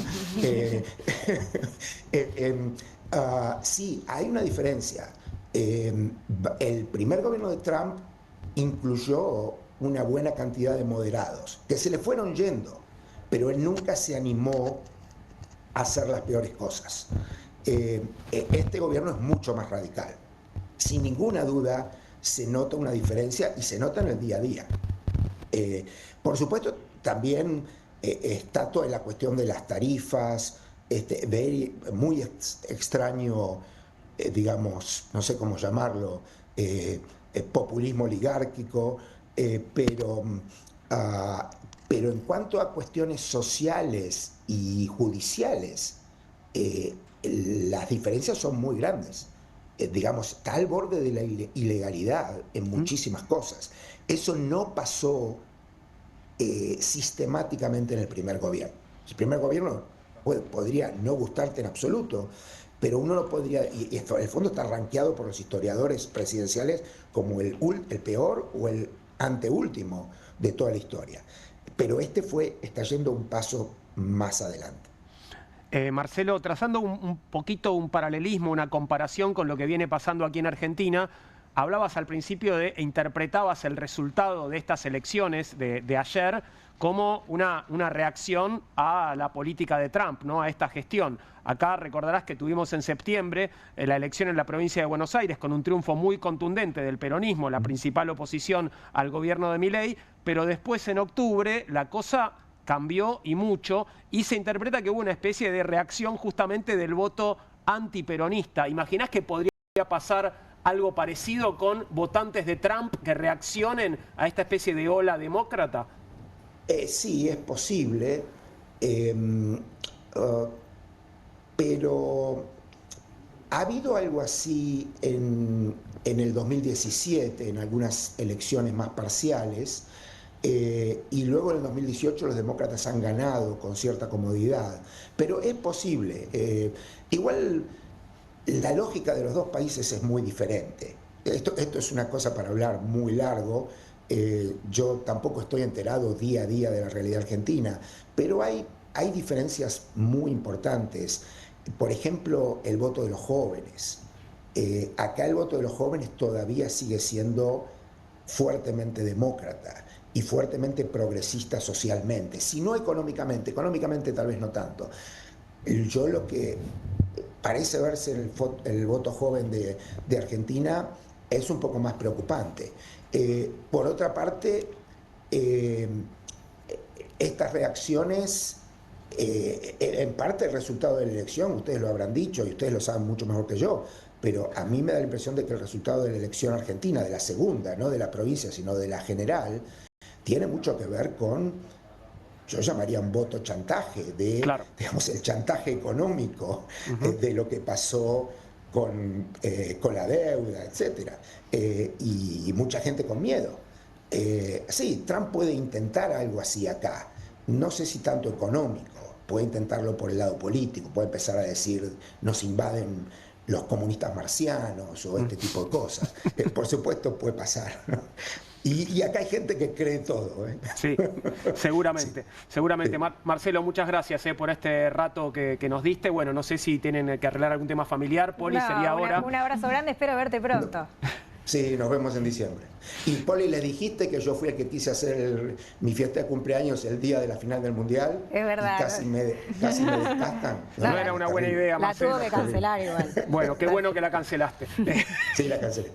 Sí, hay una diferencia. El primer gobierno de Trump incluyó una buena cantidad de moderados, que se le fueron yendo, pero él nunca se animó a hacer las peores cosas. Este gobierno es mucho más radical. Sin ninguna duda se nota una diferencia y se nota en el día a día. Por supuesto, también está toda la cuestión de las tarifas, muy extraño, digamos, no sé cómo llamarlo, populismo oligárquico, pero en cuanto a cuestiones sociales y judiciales, las diferencias son muy grandes. Digamos, está al borde de la ilegalidad en muchísimas cosas. Eso no pasó sistemáticamente en el primer gobierno. El primer gobierno podría no gustarte en absoluto, pero uno no podría, y el fondo está rankeado por los historiadores presidenciales como el peor o el anteúltimo de toda la historia. Pero está yendo un paso más adelante. Marcelo, trazando un poquito un paralelismo, una comparación con lo que viene pasando aquí en Argentina, hablabas al principio e interpretabas el resultado de estas elecciones de ayer como una reacción a la política de Trump, ¿no? A esta gestión. Acá recordarás que tuvimos en septiembre la elección en la provincia de Buenos Aires con un triunfo muy contundente del peronismo, la principal oposición al gobierno de Milei, pero después en octubre la cosa cambió y mucho, y se interpreta que hubo una especie de reacción justamente del voto antiperonista. ¿Imaginás que podría pasar algo parecido con votantes de Trump que reaccionen a esta especie de ola demócrata? Sí, es posible, pero ha habido algo así en el 2017, en algunas elecciones más parciales, y luego en el 2018 los demócratas han ganado con cierta comodidad, pero es posible. Igual la lógica de los dos países es muy diferente. Esto es una cosa para hablar muy largo. Yo tampoco estoy enterado día a día de la realidad argentina, pero hay diferencias muy importantes. Por ejemplo, el voto de los jóvenes. Acá el voto de los jóvenes todavía sigue siendo fuertemente demócrata y fuertemente progresista socialmente, si no económicamente tal vez no tanto. Yo lo que parece verse el voto joven de Argentina es un poco más preocupante. Por otra parte, estas reacciones, en parte el resultado de la elección, ustedes lo habrán dicho y ustedes lo saben mucho mejor que yo, pero a mí me da la impresión de que el resultado de la elección argentina, de la segunda, no de la provincia, sino de la general, tiene mucho que ver con yo llamaría un voto chantaje, digamos, el chantaje económico de lo que pasó con la deuda, etc. Y mucha gente con miedo. Sí, Trump puede intentar algo así acá, no sé si tanto económico, puede intentarlo por el lado político, puede empezar a decir nos invaden los comunistas marcianos o este tipo de cosas. Por supuesto puede pasar, ¿no? Y acá hay gente que cree todo, ¿eh? Sí, seguramente. Sí. Seguramente. Sí. Marcelo, muchas gracias por este rato que nos diste. Bueno, no sé si tienen que arreglar algún tema familiar. Poli, No, sería ahora. un abrazo grande, espero verte pronto. Sí, nos vemos en diciembre. Y Poli, le dijiste que yo fui el que quise hacer mi fiesta de cumpleaños el día de la final del Mundial. Es verdad. Y casi me descastan. No era una buena idea, La Marcelo. tuvo que cancelar igual. Bueno, qué bueno que la cancelaste. Sí, la cancelé.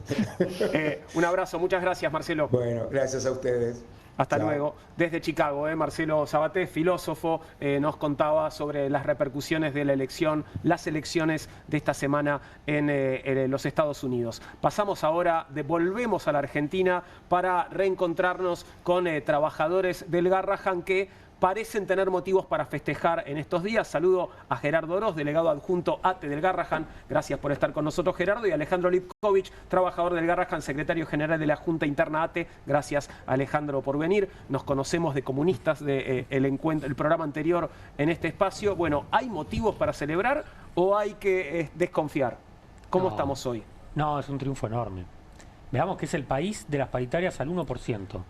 Un abrazo, muchas gracias, Marcelo. Bueno, gracias a ustedes. Hasta Chao. luego. Desde Chicago, Marcelo Sabaté, filósofo, nos contaba sobre las repercusiones de la elección, las elecciones de esta semana en los Estados Unidos. Pasamos ahora, volvemos a la Argentina para reencontrarnos con trabajadores del Garrahan que parecen tener motivos para festejar en estos días. Saludo a Gerardo Oroz, delegado adjunto ATE del Garrahan. Gracias por estar con nosotros, Gerardo. Y Alejandro Lipkovich, trabajador del Garrahan, secretario general de la Junta Interna ATE. Gracias, Alejandro, por venir. Nos conocemos de comunistas el programa anterior en este espacio. Bueno, ¿hay motivos para celebrar o hay que desconfiar? ¿Cómo estamos hoy? No, es un triunfo enorme. Veamos que es el país de las paritarias al 1%.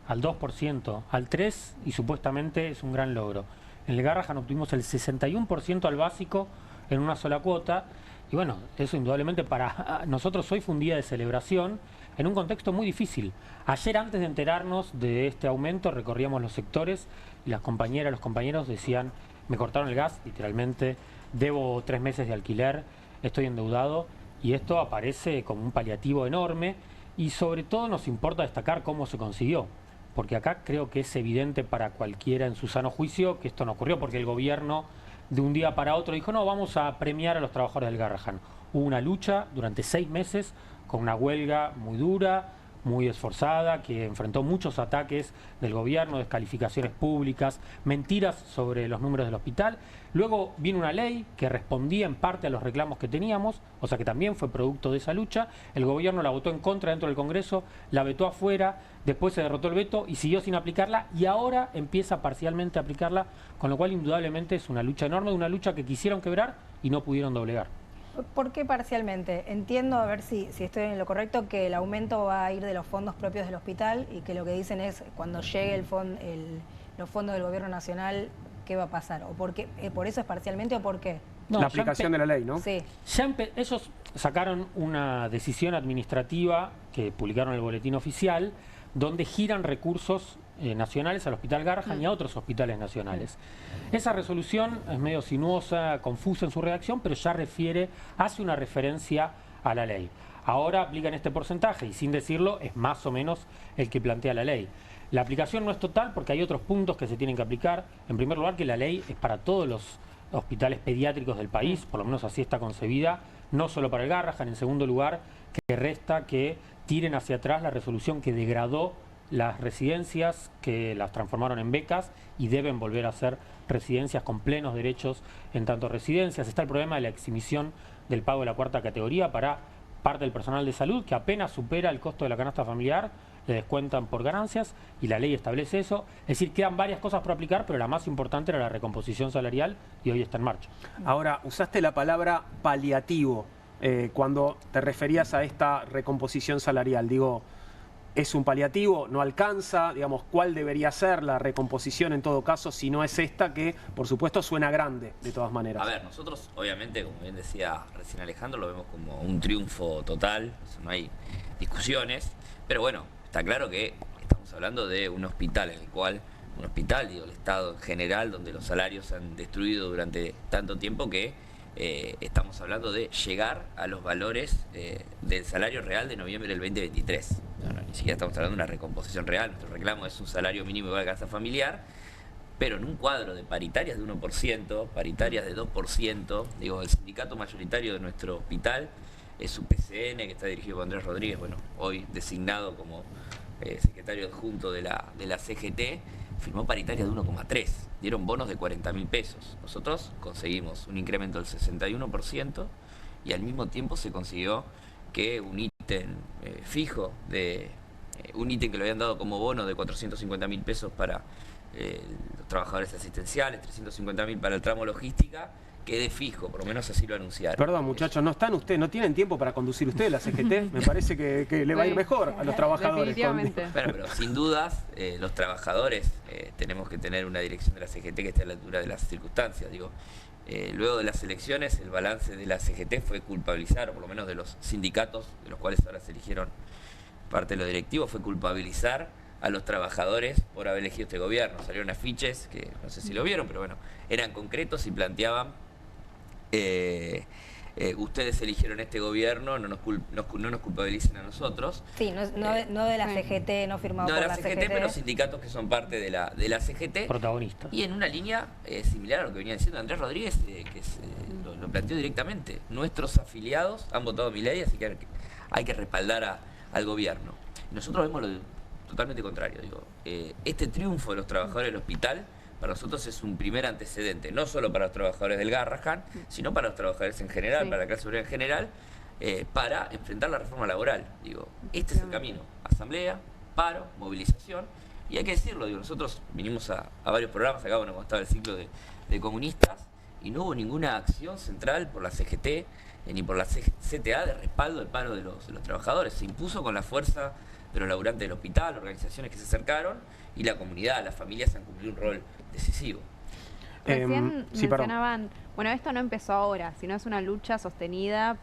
Al 2%, al 3% y supuestamente es un gran logro. En el Garrahan obtuvimos el 61% al básico en una sola cuota y bueno, eso indudablemente para nosotros hoy fue un día de celebración en un contexto muy difícil. Ayer antes de enterarnos de este aumento recorríamos los sectores y las compañeras, los compañeros decían me cortaron el gas, literalmente, debo 3 meses de alquiler, estoy endeudado y esto aparece como un paliativo enorme y sobre todo nos importa destacar cómo se consiguió. Porque acá creo que es evidente para cualquiera en su sano juicio que esto no ocurrió, porque el gobierno de un día para otro dijo, no, vamos a premiar a los trabajadores del Garrahan. Hubo una lucha durante 6 meses con una huelga muy dura, muy esforzada, que enfrentó muchos ataques del gobierno, descalificaciones públicas, mentiras sobre los números del hospital. Luego vino una ley que respondía en parte a los reclamos que teníamos, o sea que también fue producto de esa lucha. El gobierno la votó en contra dentro del Congreso, la vetó afuera, después se derrotó el veto y siguió sin aplicarla y ahora empieza parcialmente a aplicarla, con lo cual indudablemente es una lucha enorme, una lucha que quisieron quebrar y no pudieron doblegar. ¿Por qué parcialmente? Entiendo, a ver si estoy en lo correcto, que el aumento va a ir de los fondos propios del hospital y que lo que dicen es cuando llegue los fondos del gobierno nacional, ¿qué va a pasar? ¿O por qué? ¿Por eso es parcialmente o por qué? No, la aplicación de la ley, ¿no? Sí. Ellos sacaron una decisión administrativa que publicaron en el boletín oficial donde giran recursos nacionales al Hospital Garrahan y a otros hospitales nacionales. Esa resolución es medio sinuosa, confusa en su redacción, pero ya hace una referencia a la ley. Ahora aplican este porcentaje y sin decirlo es más o menos el que plantea la ley. La aplicación no es total porque hay otros puntos que se tienen que aplicar. En primer lugar, que la ley es para todos los hospitales pediátricos del país, por lo menos así está concebida, no solo para el Garrahan. En segundo lugar, que resta que tiren hacia atrás la resolución que degradó las residencias, que las transformaron en becas y deben volver a ser residencias con plenos derechos en tanto residencias. Está el problema de la exhibición del pago de la cuarta categoría para parte del personal de salud que apenas supera el costo de la canasta familiar, le descuentan por ganancias y la ley establece eso. Es decir, quedan varias cosas por aplicar, pero la más importante era la recomposición salarial y hoy está en marcha. Ahora, usaste la palabra paliativo cuando te referías a esta recomposición salarial. Digo, ¿es un paliativo? ¿No alcanza? Digamos, ¿cuál debería ser la recomposición en todo caso si no es esta que, por supuesto, suena grande de todas maneras? A ver, nosotros obviamente, como bien decía recién Alejandro, lo vemos como un triunfo total, no hay discusiones, pero bueno, está claro que estamos hablando de un hospital en el cual, digo, el Estado en general, donde los salarios se han destruido durante tanto tiempo que estamos hablando de llegar a los valores del salario real de noviembre del 2023. No, ni siquiera estamos hablando de una recomposición real. Nuestro reclamo es un salario mínimo igual a casa familiar, pero en un cuadro de paritarias de 1%, paritarias de 2%, digo, el sindicato mayoritario de nuestro hospital es UPCN, que está dirigido por Andrés Rodríguez, bueno, hoy designado como secretario adjunto de la CGT, firmó paritarias de 1,3, dieron bonos de 40.000 pesos. Nosotros conseguimos un incremento del 61% y al mismo tiempo se consiguió que un ítem fijo, un ítem que le habían dado como bono de 450.000 pesos para los trabajadores asistenciales, 350.000 para el tramo logística, quede fijo, por lo menos así lo anunciaron. Perdón, muchachos, ¿no están ustedes, no tienen tiempo para conducir ustedes la CGT? Me parece que le va a ir mejor a los trabajadores. Definitivamente. Bueno, pero sin dudas, los trabajadores tenemos que tener una dirección de la CGT que esté a la altura de las circunstancias. Digo, luego de las elecciones, el balance de la CGT fue culpabilizar, o por lo menos de los sindicatos, de los cuales ahora se eligieron parte de los directivos, fue culpabilizar a los trabajadores por haber elegido este gobierno. Salieron afiches, que no sé si lo vieron, pero bueno, eran concretos y planteaban ustedes eligieron este gobierno, no nos culpabilicen a nosotros. Sí, no de la CGT, no firmado por la CGT, pero sindicatos que son parte de la CGT. Protagonistas. Y en una línea similar a lo que venía diciendo Andrés Rodríguez, lo planteó directamente. Nuestros afiliados han votado Milei, así que hay que respaldar al gobierno. Nosotros vemos lo totalmente contrario. Digo, este triunfo de los trabajadores del hospital para nosotros es un primer antecedente, no solo para los trabajadores del Garrahan, sino para los trabajadores en general, para la clase obrera en general, para enfrentar la reforma laboral. Digo, este es el camino: asamblea, paro, movilización. Y hay que decirlo, digo, nosotros vinimos a varios programas acá, bueno, cuando estaba el ciclo de comunistas, y no hubo ninguna acción central por la CGT ni por la CTA de respaldo del paro de los trabajadores. Se impuso con la fuerza de los laburantes del hospital, organizaciones que se acercaron, y la comunidad, las familias han cumplido un rol decisivo. Recién mencionaban, bueno, esto no empezó ahora, sino es una lucha sostenida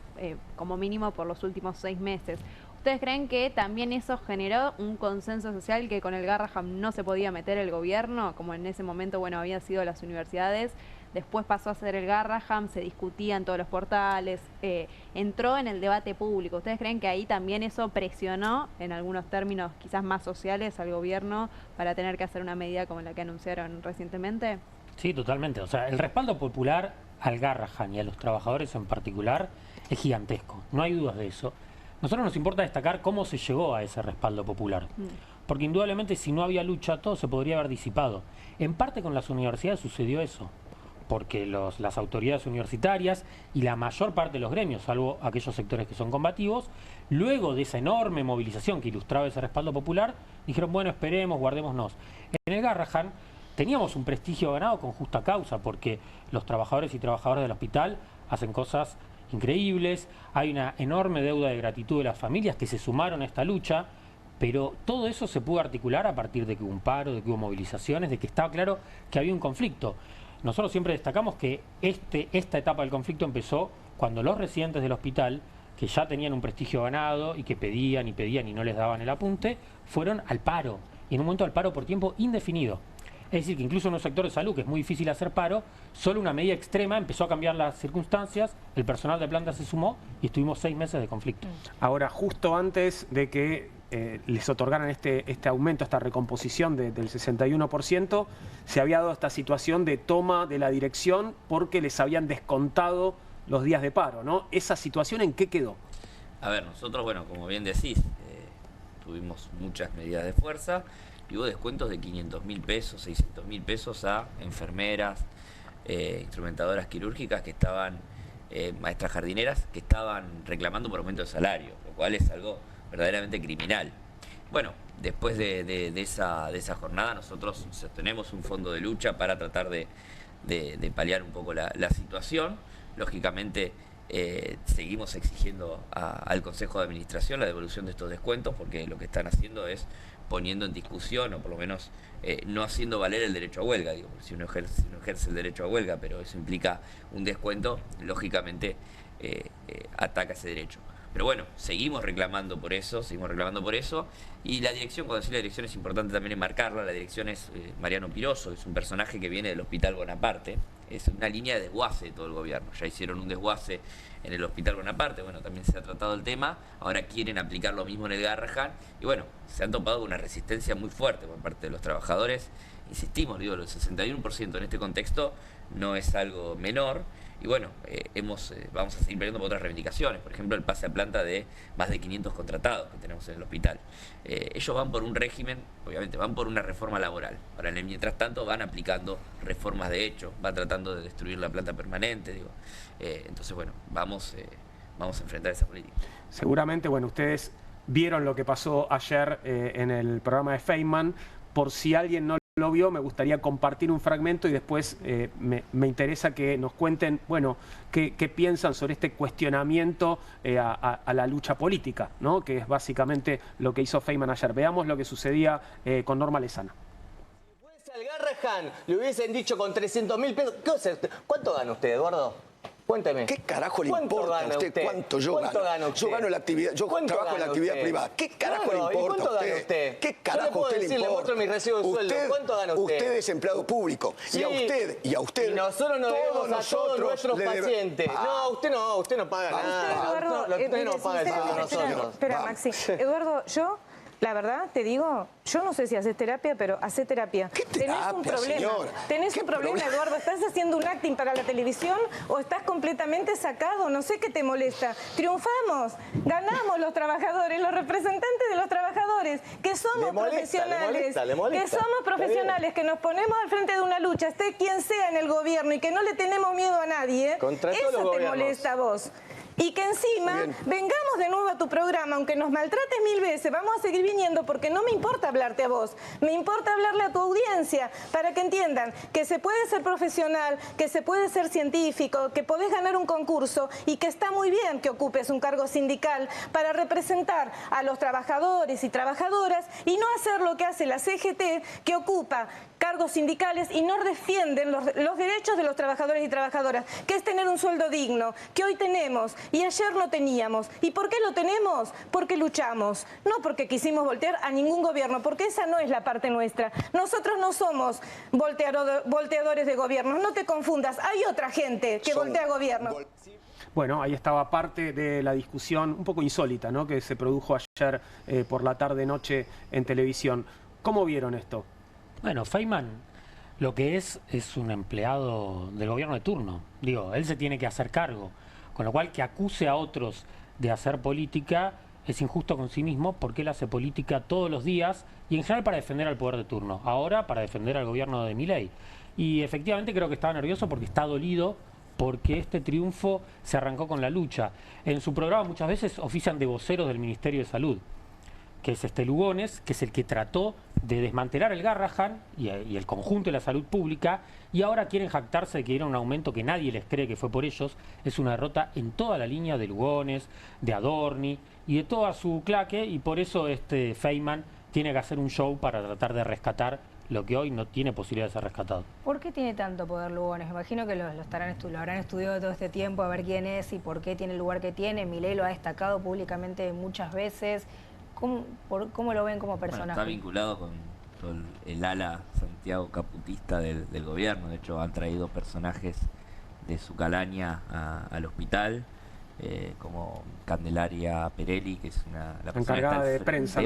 como mínimo por los últimos 6 meses. ¿Ustedes creen que también eso generó un consenso social que con el Garrahan no se podía meter el gobierno, como en ese momento, bueno, habían sido las universidades? Después pasó a ser el Garrahan, se discutía en todos los portales, entró en el debate público. ¿Ustedes creen que ahí también eso presionó, en algunos términos quizás más sociales, al gobierno para tener que hacer una medida como la que anunciaron recientemente? Sí, totalmente. O sea, el respaldo popular al Garrahan y a los trabajadores en particular es gigantesco. No hay dudas de eso. Nosotros nos importa destacar cómo se llegó a ese respaldo popular. Porque indudablemente si no había lucha, todo se podría haber disipado. En parte con las universidades sucedió eso, porque las autoridades universitarias y la mayor parte de los gremios, salvo aquellos sectores que son combativos, luego de esa enorme movilización que ilustraba ese respaldo popular, dijeron, bueno, esperemos, guardémonos. En el Garrahan teníamos un prestigio ganado con justa causa, porque los trabajadores y trabajadoras del hospital hacen cosas increíbles, hay una enorme deuda de gratitud de las familias que se sumaron a esta lucha, pero todo eso se pudo articular a partir de que hubo un paro, de que hubo movilizaciones, de que estaba claro que había un conflicto. Nosotros siempre destacamos que esta etapa del conflicto empezó cuando los residentes del hospital, que ya tenían un prestigio ganado y que pedían y no les daban el apunte, fueron al paro, y en un momento al paro por tiempo indefinido. Es decir, que incluso en un sector de salud, que es muy difícil hacer paro, solo una medida extrema empezó a cambiar las circunstancias, el personal de planta se sumó y estuvimos 6 meses de conflicto. Ahora, justo antes de que les otorgaran este aumento, esta recomposición del 61%, se había dado esta situación de toma de la dirección porque les habían descontado los días de paro, ¿no? ¿Esa situación en qué quedó? A ver, nosotros, bueno, como bien decís, tuvimos muchas medidas de fuerza y hubo descuentos de 500.000 pesos, 600.000 pesos a enfermeras, instrumentadoras quirúrgicas que estaban, maestras jardineras, que estaban reclamando por aumento de salario, lo cual es algo verdaderamente criminal. Bueno, después de esa jornada nosotros sostenemos un fondo de lucha para tratar de paliar un poco la situación. Lógicamente seguimos exigiendo al Consejo de Administración la devolución de estos descuentos, porque lo que están haciendo es poniendo en discusión, o por lo menos no haciendo valer el derecho a huelga. Digo, si uno ejerce el derecho a huelga, pero eso implica un descuento, lógicamente ataca ese derecho. Pero bueno, seguimos reclamando por eso, y la dirección, cuando decía la dirección es importante también enmarcarla. La dirección es Mariano Piroso, que es un personaje que viene del Hospital Bonaparte, es una línea de desguace de todo el gobierno. Ya hicieron un desguace en el Hospital Bonaparte, bueno, también se ha tratado el tema, ahora quieren aplicar lo mismo en el Garrahan, y bueno, se han topado con una resistencia muy fuerte por parte de los trabajadores. Insistimos, digo, el 61% en este contexto no es algo menor, Y bueno, vamos a seguir peleando por otras reivindicaciones. Por ejemplo, el pase a planta de más de 500 contratados que tenemos en el hospital. Ellos van por un régimen, obviamente, van por una reforma laboral. Ahora, mientras tanto, van aplicando reformas de hecho, van tratando de destruir la planta permanente. Digo. Entonces, bueno, vamos a enfrentar esa política. Seguramente, bueno, ustedes vieron lo que pasó ayer en el programa de Feynman. Por si alguien no lo vio, me gustaría compartir un fragmento y después me interesa que nos cuenten, bueno, qué piensan sobre este cuestionamiento a la lucha política, ¿no? Que es básicamente lo que hizo Feynman ayer. Veamos lo que sucedía con Norma Lezana. Si fuese al Garrahan, le hubiesen dicho con 300.000 pesos. ¿Cuánto gana usted, Eduardo? Cuénteme. ¿Qué carajo le importa a usted cuánto yo gano? Yo gano la actividad, yo trabajo en la actividad privada. ¿Qué carajo le importa a usted? ¿Qué carajo a usted le importa? Le muestro mi recibo de sueldo. ¿Cuánto gana usted? Usted es empleado público. Sí. Y a usted. Y nosotros nos debemos a todos nuestros pacientes. No, usted no paga nada. Eduardo, Usted no paga el sueldo de nosotros. Espera, Maxi. Eduardo, la verdad, te digo, yo no sé si haces terapia, pero haces terapia. ¿Qué terapia, Tenés un problema. señora? Tenés un problema, Eduardo. ¿Estás haciendo un acting para la televisión o estás completamente sacado? No sé qué te molesta. Triunfamos, ganamos los trabajadores, los representantes de los trabajadores, que somos profesionales, que somos profesionales, que nos ponemos al frente de una lucha, esté quien sea en el gobierno y que no le tenemos miedo a nadie. Eso te molesta a vos. Y que encima vengamos de nuevo a tu programa, aunque nos maltrates 1000 veces, vamos a seguir viniendo porque no me importa hablarte a vos, me importa hablarle a tu audiencia para que entiendan que se puede ser profesional, que se puede ser científico, que podés ganar un concurso y que está muy bien que ocupes un cargo sindical para representar a los trabajadores y trabajadoras y no hacer lo que hace la CGT, que ocupa cargos sindicales y no defienden los derechos de los trabajadores y trabajadoras, que es tener un sueldo digno, que hoy tenemos y ayer no teníamos. ¿Y por qué lo tenemos? Porque luchamos, no porque quisimos voltear a ningún gobierno, porque esa no es la parte nuestra. Nosotros no somos volteadores de gobiernos, no te confundas, hay otra gente que voltea gobiernos. Bueno, ahí estaba parte de la discusión un poco insólita, ¿no?, que se produjo ayer por la tarde-noche en televisión. ¿Cómo vieron esto? Bueno, Feynman lo que es un empleado del gobierno de turno. Digo, él se tiene que hacer cargo. Con lo cual, que acuse a otros de hacer política es injusto con sí mismo porque él hace política todos los días y en general para defender al poder de turno. Ahora para defender al gobierno de Milei. Y efectivamente creo que estaba nervioso porque está dolido porque este triunfo se arrancó con la lucha. En su programa muchas veces ofician de voceros del Ministerio de Salud, que es Lugones, que es el que trató de desmantelar el Garrahan y el conjunto de la salud pública, y ahora quieren jactarse de que era un aumento que nadie les cree que fue por ellos. Es una derrota en toda la línea de Lugones, de Adorni y de toda su claque, y por eso Feynman tiene que hacer un show para tratar de rescatar lo que hoy no tiene posibilidad de ser rescatado. ¿Por qué tiene tanto poder Lugones? Me imagino que lo habrán estudiado todo este tiempo a ver quién es y por qué tiene el lugar que tiene. Milei lo ha destacado públicamente muchas veces. ¿Cómo lo ven como personaje? Bueno, está vinculado con el ala Santiago caputista del gobierno. De hecho, han traído personajes de su calaña al hospital, como Candelaria Perelli, que es la persona encargada de prensa,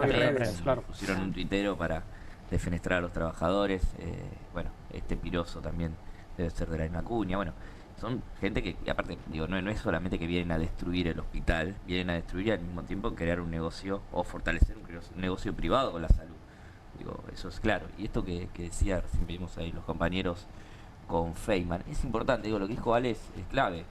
claro. Pusieron un tuitero para defenestrar a los trabajadores. Bueno, Piroso también debe ser de la misma cuña. Bueno, son gente que, aparte, digo, no es solamente que vienen a destruir el hospital, vienen a destruir y al mismo tiempo crear un negocio o fortalecer un negocio privado con la salud. Digo, eso es claro. Y esto que decía, recién vimos ahí los compañeros con Feynman, es importante. Digo, lo que dijo Alex es clave.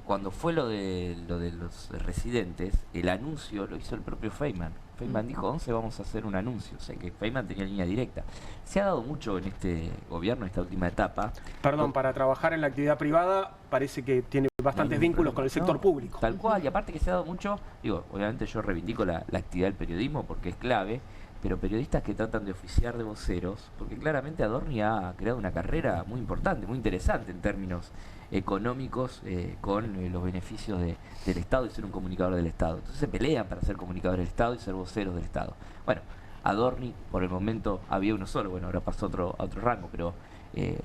Cuando fue lo de los residentes, el anuncio lo hizo el propio Feynman. Feynman dijo, 11 vamos a hacer un anuncio. O sea que Feynman tenía línea directa. Se ha dado mucho en este gobierno, en esta última etapa. Perdón, para trabajar en la actividad privada parece que tiene bastantes vínculos con el sector público. Tal cual, y aparte que se ha dado mucho, digo, obviamente yo reivindico la actividad del periodismo porque es clave, pero periodistas que tratan de oficiar de voceros, porque claramente Adorni ha creado una carrera muy importante, muy interesante en términos económicos, con los beneficios del Estado y ser un comunicador del Estado. Entonces se pelean para ser comunicadores del Estado y ser voceros del Estado. Bueno, Adorni por el momento había uno solo, bueno, ahora pasó a otro rango, pero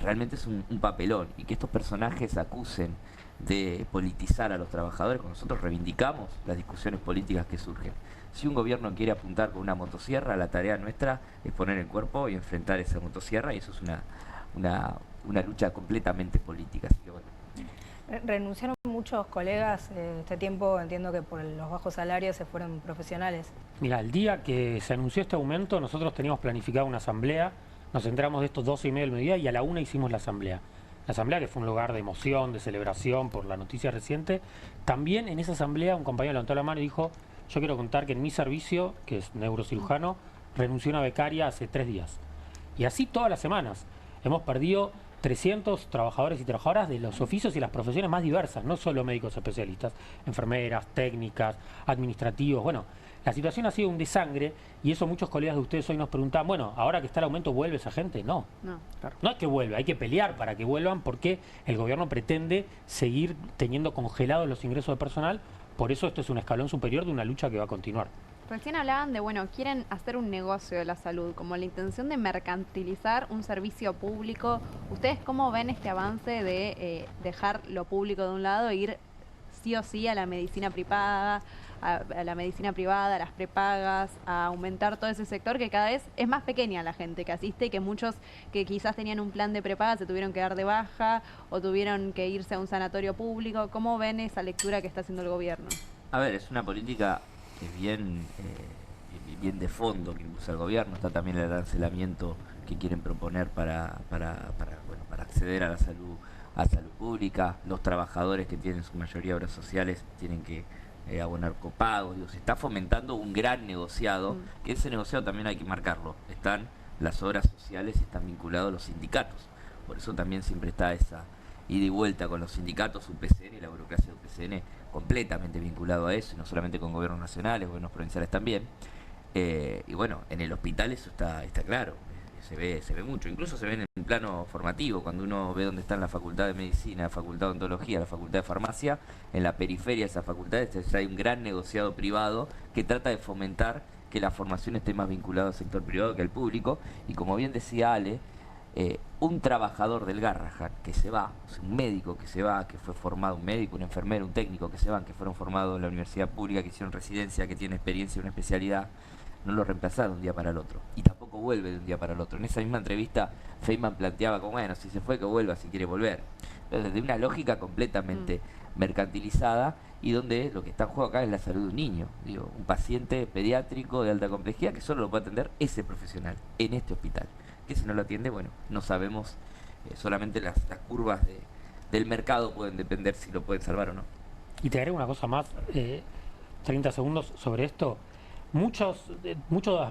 realmente es un papelón, y que estos personajes acusen de politizar a los trabajadores, cuando nosotros reivindicamos las discusiones políticas que surgen. Si un gobierno quiere apuntar con una motosierra, la tarea nuestra es poner el cuerpo y enfrentar esa motosierra, y eso es una lucha completamente política. Así que bueno. Renunciaron muchos colegas este tiempo, entiendo que por los bajos salarios se fueron profesionales. Mira, el día que se anunció este aumento, nosotros teníamos planificado una asamblea, nos enteramos de estos 12:30 del mediodía y a la 1 hicimos la asamblea. La asamblea, que fue un lugar de emoción, de celebración por la noticia reciente. También en esa asamblea un compañero levantó la mano y dijo: yo quiero contar que en mi servicio, que es neurocirujano, renunció una becaria hace 3 días. Y así todas las semanas. Hemos perdido 300 trabajadores y trabajadoras de los oficios y las profesiones más diversas, no solo médicos especialistas, enfermeras, técnicas, administrativos. Bueno, la situación ha sido un desangre y eso muchos colegas de ustedes hoy nos preguntan, bueno, ahora que está el aumento, ¿vuelve esa gente? No. No es que vuelva, hay que pelear para que vuelvan porque el gobierno pretende seguir teniendo congelados los ingresos de personal. Por eso esto es un escalón superior de una lucha que va a continuar. Recién hablaban de, bueno, quieren hacer un negocio de la salud, como la intención de mercantilizar un servicio público. ¿Ustedes cómo ven este avance de dejar lo público de un lado e ir sí o sí a la medicina privada, a las prepagas, a aumentar todo ese sector que cada vez es más pequeña la gente que asiste y que muchos que quizás tenían un plan de prepaga se tuvieron que dar de baja o tuvieron que irse a un sanatorio público? ¿Cómo ven esa lectura que está haciendo el gobierno? A ver, es una política que bien de fondo que impulsa el gobierno. Está también el arancelamiento que quieren proponer para acceder a la salud pública. Los trabajadores que tienen su mayoría obras sociales tienen que abonar copagos. Digo, se está fomentando un gran negociado, que ese negociado también hay que marcarlo. Están las obras sociales y están vinculados los sindicatos. Por eso también siempre está esa ida y vuelta con los sindicatos, UPCN y la burocracia de UPCN completamente vinculado a eso, y no solamente con gobiernos nacionales, gobiernos provinciales también. Y bueno, en el hospital eso está claro, se ve mucho, incluso se ve en el plano formativo, cuando uno ve dónde están la Facultad de Medicina, la Facultad de Odontología, la Facultad de Farmacia, en la periferia de esas facultades hay un gran negociado privado que trata de fomentar que la formación esté más vinculada al sector privado que al público, y como bien decía Ale, un trabajador del Garrahan que se va, o sea, un médico que se va, que fue formado, un médico, un enfermero, un técnico que se van, que fueron formados en la universidad pública, que hicieron residencia, que tienen experiencia y una especialidad, no lo reemplazaron de un día para el otro, y tampoco vuelve de un día para el otro. En esa misma entrevista Feynman planteaba como, bueno, si se fue, que vuelva si quiere volver. Entonces, desde una lógica completamente mercantilizada, y donde lo que está en juego acá es la salud de un niño, digo, un paciente pediátrico de alta complejidad que solo lo puede atender ese profesional en este hospital, que si no lo atiende, bueno, no sabemos, solamente las curvas del mercado pueden depender si lo pueden salvar o no. Y te agrego una cosa más, 30 segundos sobre esto. Muchas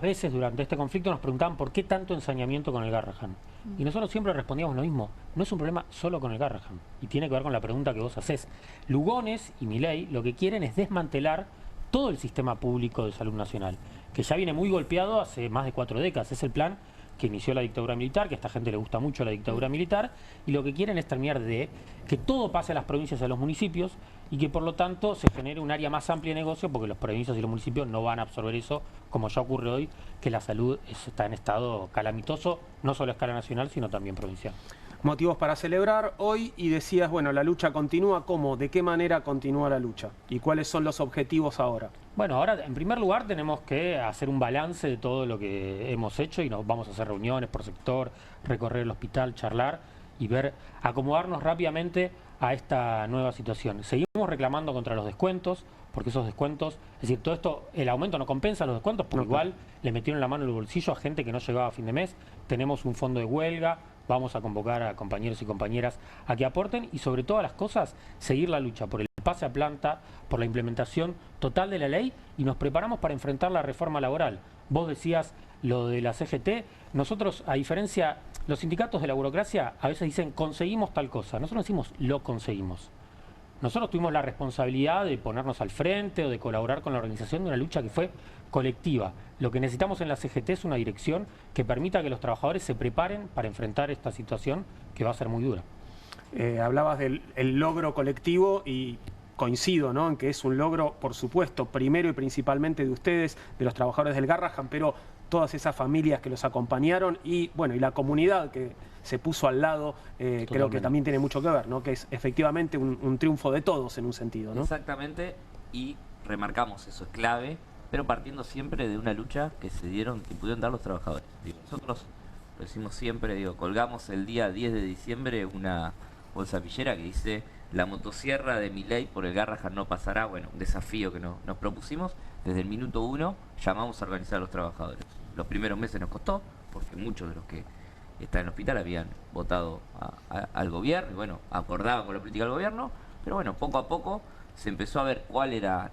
veces durante este conflicto nos preguntaban por qué tanto ensañamiento con el Garrahan. Y nosotros siempre respondíamos lo mismo. No es un problema solo con el Garrahan. Y tiene que ver con la pregunta que vos hacés. Lugones y Milei lo que quieren es desmantelar todo el sistema público de salud nacional, que ya viene muy golpeado hace más de 4 décadas. Es el plan que inició la dictadura militar, que a esta gente le gusta mucho la dictadura militar, y lo que quieren es terminar de que todo pase a las provincias y a los municipios, y que por lo tanto se genere un área más amplia de negocio, porque las provincias y los municipios no van a absorber eso, como ya ocurre hoy, que la salud está en estado calamitoso, no solo a escala nacional, sino también provincial. Motivos para celebrar hoy, y decías, bueno, la lucha continúa. ¿Cómo? ¿De qué manera continúa la lucha? ¿Y cuáles son los objetivos ahora? Bueno, ahora en primer lugar tenemos que hacer un balance de todo lo que hemos hecho y nos vamos a hacer reuniones por sector, recorrer el hospital, charlar y ver, acomodarnos rápidamente a esta nueva situación. Seguimos reclamando contra los descuentos, porque esos descuentos, es decir, todo esto, el aumento no compensa los descuentos, porque igual le metieron la mano en el bolsillo a gente que no llegaba a fin de mes. Tenemos un fondo de huelga, vamos a convocar a compañeros y compañeras a que aporten, y sobre todas las cosas, seguir la lucha por el pase a planta, por la implementación total de la ley, y nos preparamos para enfrentar la reforma laboral. Vos decías lo de la CGT, nosotros, a diferencia, los sindicatos de la burocracia a veces dicen conseguimos tal cosa, nosotros decimos lo conseguimos. Nosotros tuvimos la responsabilidad de ponernos al frente o de colaborar con la organización de una lucha que fue colectiva. Lo que necesitamos en la CGT es una dirección que permita que los trabajadores se preparen para enfrentar esta situación que va a ser muy dura. Hablabas del logro colectivo y coincido, ¿no?, en que es un logro, por supuesto, primero y principalmente de ustedes, de los trabajadores del Garrahan, pero todas esas familias que los acompañaron y, bueno, y la comunidad que se puso al lado, creo que también tiene mucho que ver, ¿no?, que es efectivamente un triunfo de todos en un sentido, ¿no? Exactamente, y remarcamos, eso es clave, pero partiendo siempre de una lucha que pudieron dar los trabajadores. Digo, nosotros lo decimos siempre, colgamos el día 10 de diciembre una bolsa pillera que dice la motosierra de Milei por el Garrahan no pasará. Bueno, un desafío que nos propusimos. Desde el minuto 1 llamamos a organizar a los trabajadores. Los primeros meses nos costó, porque muchos de los que están en el hospital habían votado al gobierno, y bueno, acordaban con la política del gobierno, pero bueno, poco a poco se empezó a ver cuál era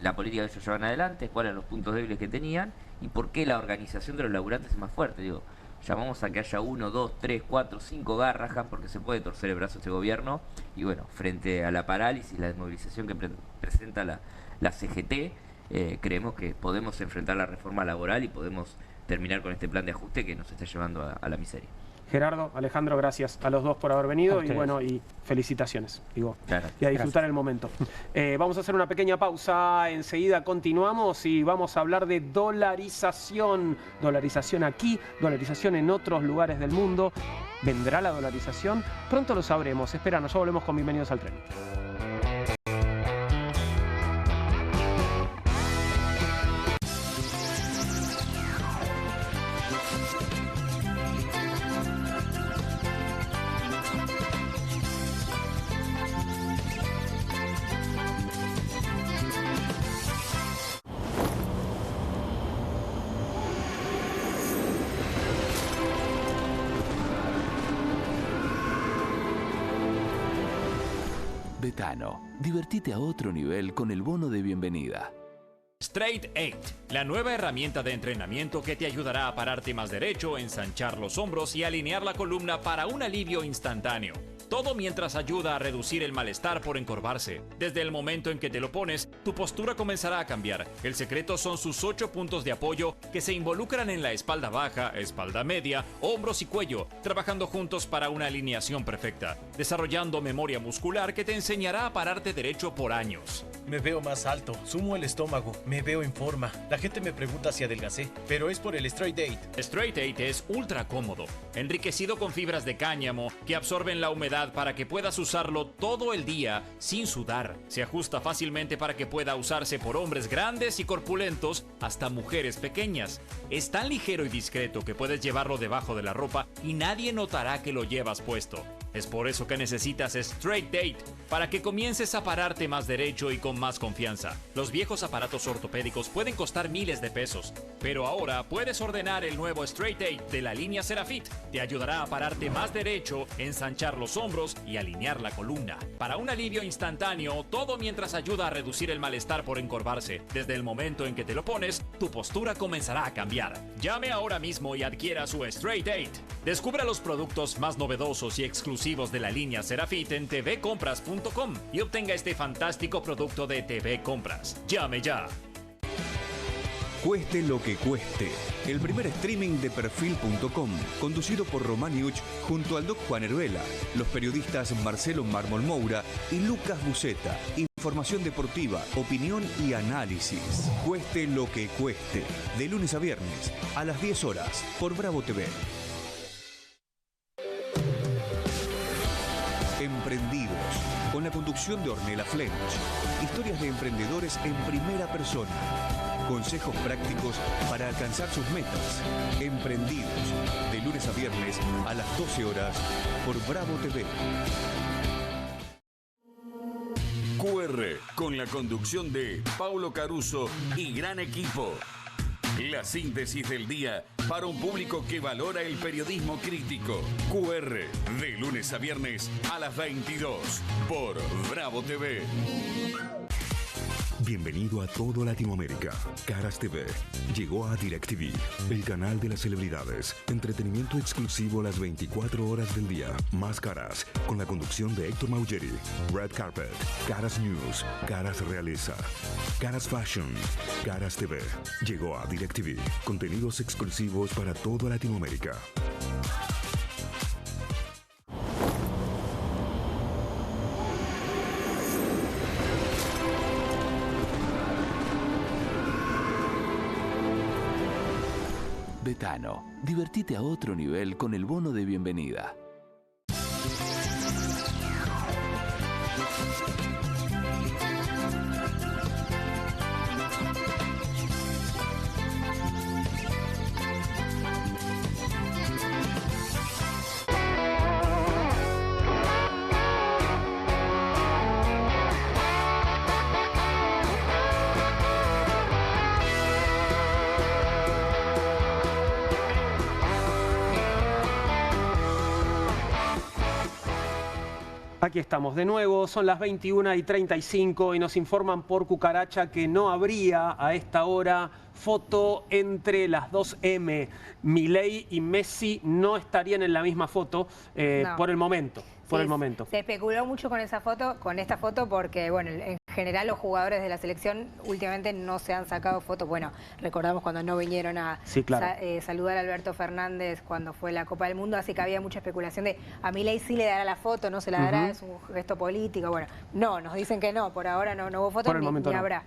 la política que ellos llevaban adelante, cuáles eran los puntos débiles que tenían, y por qué la organización de los laburantes es más fuerte. Digo, llamamos a que haya 1, 2, 3, 4, 5 Garrahan, porque se puede torcer el brazo este gobierno, y bueno, frente a la parálisis, la desmovilización que presenta la CGT, creemos que podemos enfrentar la reforma laboral y podemos terminar con este plan de ajuste que nos está llevando a la miseria. Gerardo, Alejandro, gracias a los dos por haber venido y bueno, y felicitaciones, digo, claro, y a disfrutar el momento. Vamos a hacer una pequeña pausa, enseguida continuamos y vamos a hablar de dolarización. Dolarización aquí, dolarización en otros lugares del mundo. ¿Vendrá la dolarización? Pronto lo sabremos. Esperanos, ya volvemos con Bienvenidos al Tren. Betano, divertite a otro nivel con el bono de bienvenida. Straight 8, la nueva herramienta de entrenamiento que te ayudará a pararte más derecho, ensanchar los hombros y alinear la columna para un alivio instantáneo. Todo mientras ayuda a reducir el malestar por encorvarse. Desde el momento en que te lo pones, tu postura comenzará a cambiar. El secreto son sus 8 puntos de apoyo que se involucran en la espalda baja, espalda media, hombros y cuello, trabajando juntos para una alineación perfecta, desarrollando memoria muscular que te enseñará a pararte derecho por años. Me veo más alto, sumo el estómago, me veo en forma. La gente me pregunta si adelgacé, pero es por el Straight 8. Straight 8 es ultra cómodo, enriquecido con fibras de cáñamo que absorben la humedad para que puedas usarlo todo el día sin sudar. Se ajusta fácilmente para que pueda usarse por hombres grandes y corpulentos hasta mujeres pequeñas. Es tan ligero y discreto que puedes llevarlo debajo de la ropa y nadie notará que lo llevas puesto. Es por eso que necesitas Straight 8, para que comiences a pararte más derecho y con más confianza. Los viejos aparatos ortopédicos pueden costar miles de pesos, pero ahora puedes ordenar el nuevo Straight 8 de la línea Serafit. Te ayudará a pararte más derecho, ensanchar los hombros y alinear la columna. Para un alivio instantáneo, todo mientras ayuda a reducir el malestar por encorvarse. Desde el momento en que te lo pones, tu postura comenzará a cambiar. Llame ahora mismo y adquiera su Straight 8. Descubra los productos más novedosos y exclusivos de la línea Serafit en tvcompras.com y obtenga este fantástico producto de TV Compras. Llame ya. Cueste lo que cueste. El primer streaming de Perfil.com, conducido por Román Iuch junto al Doc Juan Heruela, los periodistas Marcelo Mármol Moura y Lucas Buceta. Información deportiva, opinión y análisis. Cueste lo que cueste. De lunes a viernes, a las 10 horas, por Bravo TV. Emprendidos, con la conducción de Ornella Flench. Historias de emprendedores en primera persona. Consejos prácticos para alcanzar sus metas. Emprendidos, de lunes a viernes a las 12 horas por Bravo TV. QR, con la conducción de Paulo Caruso y gran equipo. La síntesis del día para un público que valora el periodismo crítico. QR, de lunes a viernes a las 22 por Bravo TV. Bienvenido a todo Latinoamérica. Caras TV llegó a DirecTV, el canal de las celebridades. Entretenimiento exclusivo las 24 horas del día. Más Caras, con la conducción de Héctor Maugeri. Red Carpet, Caras News, Caras Realeza, Caras Fashion, Caras TV. Llegó a DirecTV. Contenidos exclusivos para toda Latinoamérica. Betano, divertite a otro nivel con el bono de bienvenida. Aquí estamos de nuevo, son las 21:35 y nos informan por cucaracha que no habría a esta hora foto entre las dos M. Milei y Messi no estarían en la misma foto No. por el momento. Por el momento. Se especuló mucho con esta foto porque, bueno, en general los jugadores de la selección últimamente no se han sacado fotos. Bueno, recordamos cuando no vinieron a saludar a Alberto Fernández cuando fue la Copa del Mundo, así que había mucha especulación de a Milei sí le dará la foto, no se la dará, es un gesto político. Bueno, no, nos dicen que no, por ahora no hubo fotos ni habrá.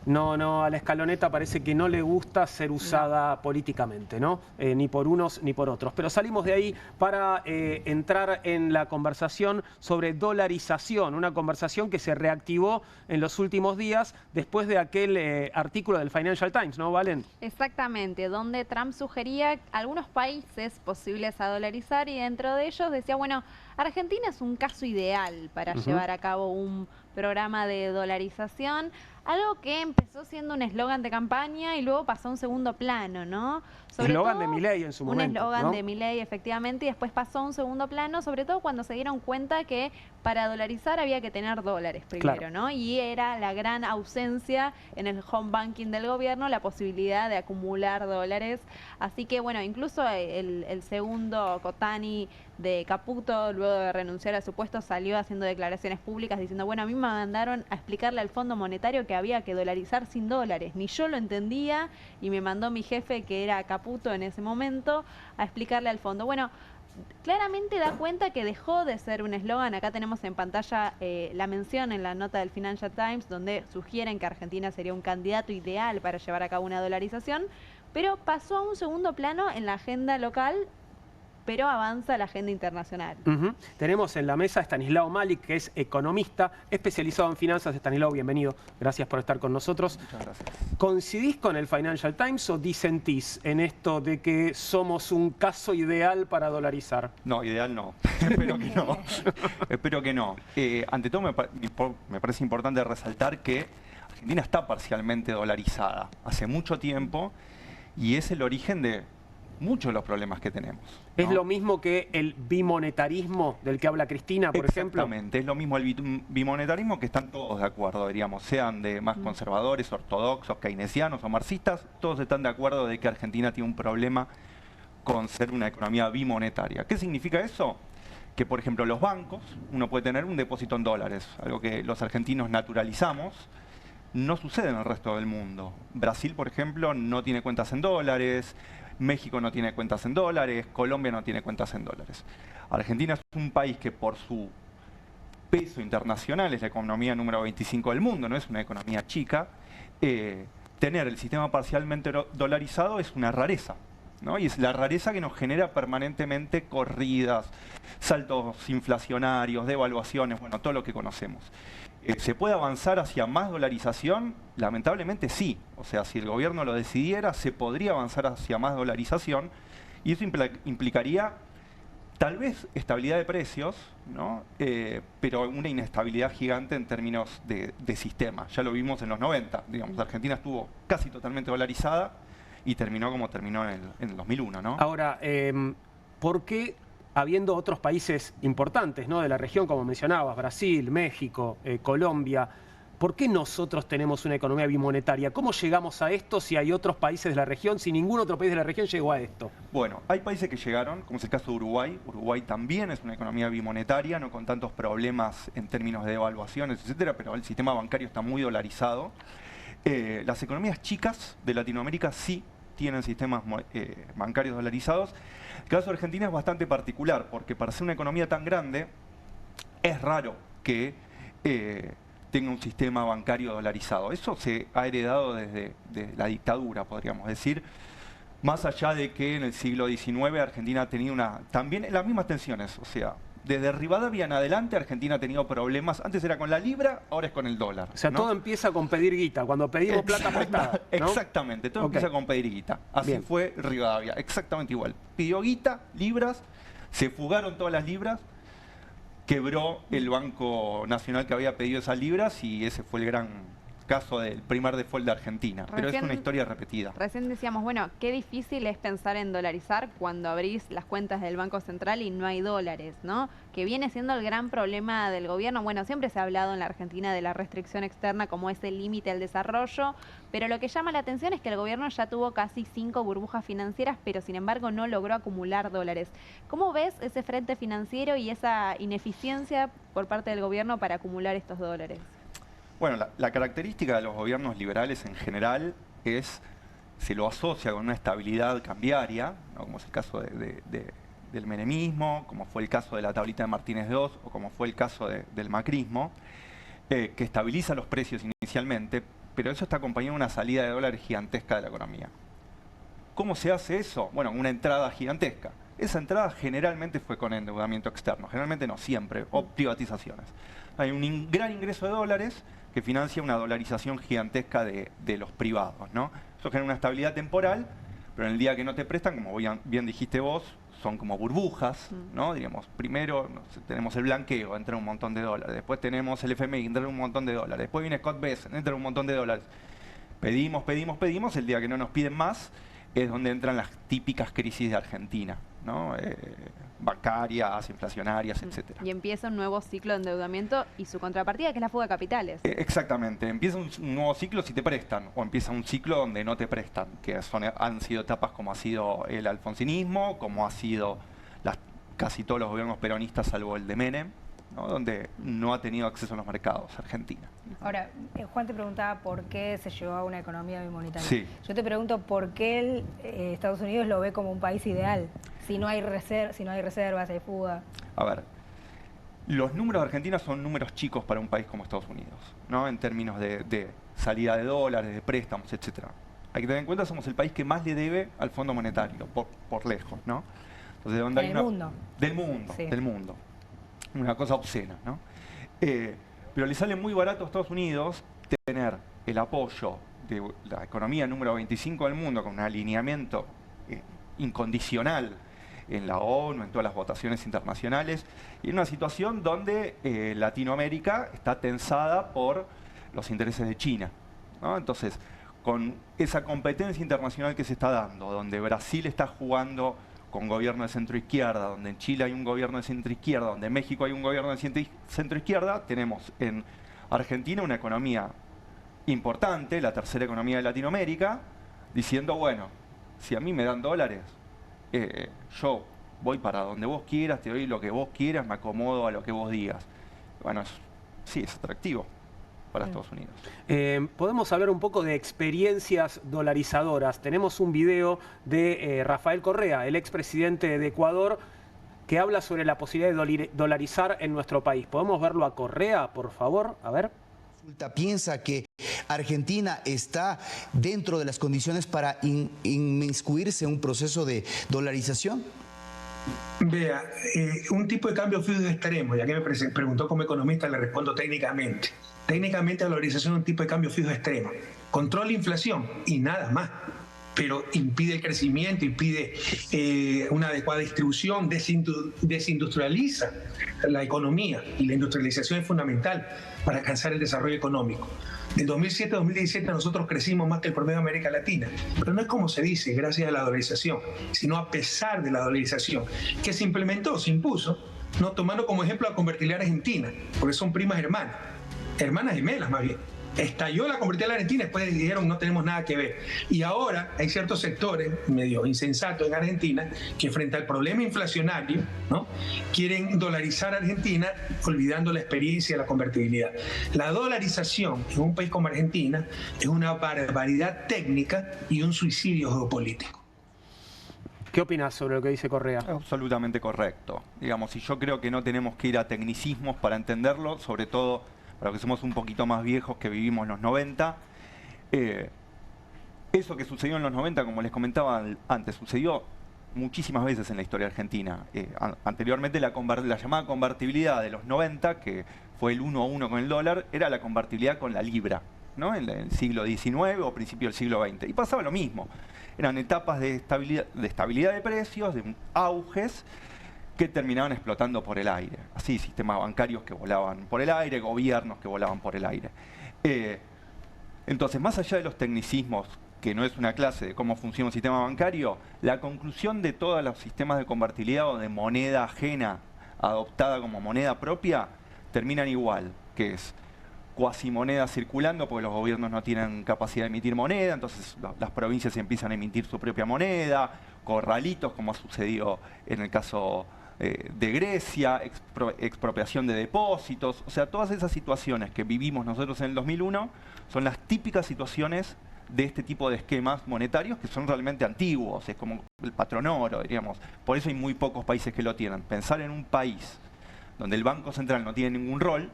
No, a la escaloneta parece que no le gusta ser usada políticamente, ¿no? Ni por unos ni por otros. Pero salimos de ahí para entrar en la conversación sobre dolarización, una conversación que se reactivó en los últimos días después de aquel artículo del Financial Times, ¿no, Valen? Exactamente, donde Trump sugería algunos países posibles a dolarizar y dentro de ellos decía, bueno, Argentina es un caso ideal para llevar a cabo un programa de dolarización, algo que empezó siendo un eslogan de campaña y luego pasó a un segundo plano, ¿no? Eslogan de Milei en su momento, un eslogan ¿no? de Milei, efectivamente, y después pasó a un segundo plano, sobre todo cuando se dieron cuenta que para dolarizar había que tener dólares primero, ¿no? Y era la gran ausencia en el home banking del gobierno, la posibilidad de acumular dólares. Así que, bueno, incluso el segundo Cotani de Caputo, luego de renunciar a su puesto, salió haciendo declaraciones públicas diciendo, bueno, a mí me mandaron a explicarle al Fondo Monetario que había que dolarizar sin dólares. Ni yo lo entendía y me mandó mi jefe, que era Caputo en ese momento, a explicarle al fondo. Bueno, claramente da cuenta que dejó de ser un eslogan. Acá tenemos en pantalla la mención en la nota del Financial Times, donde sugieren que Argentina sería un candidato ideal para llevar a cabo una dolarización, pero pasó a un segundo plano en la agenda local, pero avanza la agenda internacional. Tenemos en la mesa a Stanislao Malik, que es economista, especializado en finanzas. Stanislao, bienvenido. Gracias por estar con nosotros. Muchas gracias. ¿Coincidís con el Financial Times o disentís en esto de que somos un caso ideal para dolarizar? No, ideal no. Espero que no. Espero que no. Ante todo, me parece importante resaltar que Argentina está parcialmente dolarizada hace mucho tiempo y es el origen de muchos de los problemas que tenemos, ¿no? ¿Es lo mismo que el bimonetarismo del que habla Cristina, por ejemplo? Exactamente, es lo mismo el bimonetarismo, que están todos de acuerdo, diríamos, sean de más conservadores, ortodoxos, keynesianos o marxistas, todos están de acuerdo de que Argentina tiene un problema con ser una economía bimonetaria. ¿Qué significa eso? Que, por ejemplo, los bancos, uno puede tener un depósito en dólares, algo que los argentinos naturalizamos. No sucede en el resto del mundo. Brasil, por ejemplo, no tiene cuentas en dólares. México no tiene cuentas en dólares, Colombia no tiene cuentas en dólares. Argentina es un país que por su peso internacional es la economía número 25 del mundo, no es una economía chica. Tener el sistema parcialmente dolarizado es una rareza, ¿no? Y es la rareza que nos genera permanentemente corridas, saltos inflacionarios, devaluaciones, bueno, todo lo que conocemos. ¿Se puede avanzar hacia más dolarización? Lamentablemente sí. O sea, si el gobierno lo decidiera, se podría avanzar hacia más dolarización y eso implicaría tal vez estabilidad de precios, ¿no? Pero una inestabilidad gigante en términos de sistema. Ya lo vimos en los 90. Digamos, Argentina estuvo casi totalmente dolarizada y terminó como terminó en el 2001, ¿no? Ahora, ¿por qué, habiendo otros países importantes, ¿no?, de la región, como mencionabas, Brasil, México, Colombia, ¿por qué nosotros tenemos una economía bimonetaria? ¿Cómo llegamos a esto si hay otros países de la región, si ningún otro país de la región llegó a esto? Bueno, hay países que llegaron, como es el caso de Uruguay. Uruguay también es una economía bimonetaria, no con tantos problemas en términos de devaluaciones, etcétera, pero el sistema bancario está muy dolarizado. Las economías chicas de Latinoamérica sí tienen sistemas bancarios dolarizados. El caso de Argentina es bastante particular, porque para ser una economía tan grande, es raro que tenga un sistema bancario dolarizado. Eso se ha heredado desde la dictadura, podríamos decir, más allá de que en el siglo XIX Argentina ha tenido también las mismas tensiones, o sea, desde Rivadavia en adelante Argentina ha tenido problemas. Antes era con la libra, ahora es con el dólar. O sea, ¿no? Todo empieza con pedir guita, cuando pedimos plata prestada, ¿no? Exactamente, todo empieza con pedir guita. Así Bien. fue Rivadavia, exactamente igual. Pidió guita, libras, se fugaron todas las libras, quebró el Banco Nacional que había pedido esas libras y ese fue el gran caso del primer default de Argentina, pero es una historia repetida. Recién decíamos, bueno, qué difícil es pensar en dolarizar cuando abrís las cuentas del Banco Central y no hay dólares, ¿no? Que viene siendo el gran problema del gobierno. Bueno, siempre se ha hablado en la Argentina de la restricción externa como ese límite al desarrollo, pero lo que llama la atención es que el gobierno ya tuvo casi 5 burbujas financieras, pero sin embargo no logró acumular dólares. ¿Cómo ves ese frente financiero y esa ineficiencia por parte del gobierno para acumular estos dólares? Bueno, la característica de los gobiernos liberales en general es, se lo asocia con una estabilidad cambiaria, ¿no? Como es el caso del menemismo, como fue el caso de la tablita de Martínez II o como fue el caso del macrismo, que estabiliza los precios inicialmente, pero eso está acompañado de una salida de dólares gigantesca de la economía. ¿Cómo se hace eso? Bueno, una entrada gigantesca. Esa entrada generalmente fue con endeudamiento externo, generalmente no siempre, o privatizaciones. Hay un gran ingreso de dólares que financia una dolarización gigantesca de los privados, ¿no? Eso genera una estabilidad temporal, pero en el día que no te prestan, como bien dijiste vos, son como burbujas, ¿no? Digamos, primero tenemos el blanqueo, entra un montón de dólares, después tenemos el FMI, entra un montón de dólares, después viene Scott Bessent, entra un montón de dólares. Pedimos, el día que no nos piden más es donde entran las típicas crisis de Argentina, ¿no? Bancarias, inflacionarias, etcétera. Y empieza un nuevo ciclo de endeudamiento y su contrapartida, que es la fuga de capitales. Exactamente. Empieza un nuevo ciclo si te prestan, o empieza un ciclo donde no te prestan, que han sido etapas como ha sido el alfonsinismo, como ha sido casi todos los gobiernos peronistas, salvo el de Menem, ¿no? Donde no ha tenido acceso a los mercados, Argentina. Ahora, Juan te preguntaba por qué se llevó a una economía bimonetaria. Sí. Yo te pregunto por qué Estados Unidos lo ve como un país ideal, si no hay reservas, hay fuga. A ver, los números de Argentina son números chicos para un país como Estados Unidos, ¿no? En términos de salida de dólares, de préstamos, etcétera. Hay que tener en cuenta que somos el país que más le debe al Fondo Monetario, por lejos, ¿no? Entonces, donde hay mundo. Del mundo, sí. Del mundo. Una cosa obscena, ¿no? Pero le sale muy barato a Estados Unidos tener el apoyo de la economía número 25 del mundo con un alineamiento incondicional en la ONU, en todas las votaciones internacionales, y en una situación donde Latinoamérica está tensada por los intereses de China, ¿no? Entonces, con esa competencia internacional que se está dando, donde Brasil está jugando con gobierno de centro-izquierda, donde en Chile hay un gobierno de centro-izquierda, donde en México hay un gobierno de centro-izquierda, tenemos en Argentina una economía importante, la tercera economía de Latinoamérica, diciendo, bueno, si a mí me dan dólares, yo voy para donde vos quieras, te doy lo que vos quieras, me acomodo a lo que vos digas. Bueno, sí, es atractivo para Estados Unidos. Podemos hablar un poco de experiencias dolarizadoras. Tenemos un video de Rafael Correa, el expresidente de Ecuador, que habla sobre la posibilidad de dolarizar en nuestro país. ¿Podemos verlo a Correa, por favor? A ver. ¿Piensa que Argentina está dentro de las condiciones para inmiscuirse en un proceso de dolarización? Vea, un tipo de cambio fijo extremo, ya que me preguntó como economista, le respondo técnicamente. Técnicamente la dolarización es un tipo de cambio fijo extremo. Controla inflación y nada más, pero impide el crecimiento, impide una adecuada distribución, desindustrializa la economía, y la industrialización es fundamental para alcanzar el desarrollo económico. Del 2007 a 2017 nosotros crecimos más que el promedio de América Latina, pero no es como se dice, gracias a la dolarización, sino a pesar de la dolarización, que se implementó, se impuso, no tomando como ejemplo a convertibilidad argentina, porque son primas hermanas gemelas más bien. Estalló la convertibilidad argentina, después dijeron no tenemos nada que ver. Y ahora hay ciertos sectores medio insensatos en Argentina que frente al problema inflacionario, ¿no?, quieren dolarizar a Argentina olvidando la experiencia de la convertibilidad. La dolarización en un país como Argentina es una barbaridad técnica y un suicidio geopolítico. ¿Qué opinas sobre lo que dice Correa? Absolutamente correcto. Digamos, y yo creo que no tenemos que ir a tecnicismos para entenderlo, sobre todo para los que somos un poquito más viejos, que vivimos los 90. Eso que sucedió en los 90, como les comentaba antes, sucedió muchísimas veces en la historia argentina. Anteriormente la llamada convertibilidad de los 90, que fue el 1-1 con el dólar, era la convertibilidad con la libra, ¿no? En el siglo XIX o principio del siglo XX. Y pasaba lo mismo. Eran etapas de estabilidad de precios, de auges, que terminaban explotando por el aire. Así, sistemas bancarios que volaban por el aire, gobiernos que volaban por el aire. Entonces, más allá de los tecnicismos, que no es una clase de cómo funciona un sistema bancario, la conclusión de todos los sistemas de convertibilidad o de moneda ajena adoptada como moneda propia terminan igual, que es cuasimoneda circulando porque los gobiernos no tienen capacidad de emitir moneda, entonces las provincias empiezan a emitir su propia moneda, corralitos como ha sucedido en el caso de Grecia, expropiación de depósitos, o sea, todas esas situaciones que vivimos nosotros en el 2001 son las típicas situaciones de este tipo de esquemas monetarios que son realmente antiguos, es como el patrón oro, diríamos. Por eso hay muy pocos países que lo tienen. Pensar en un país donde el Banco Central no tiene ningún rol,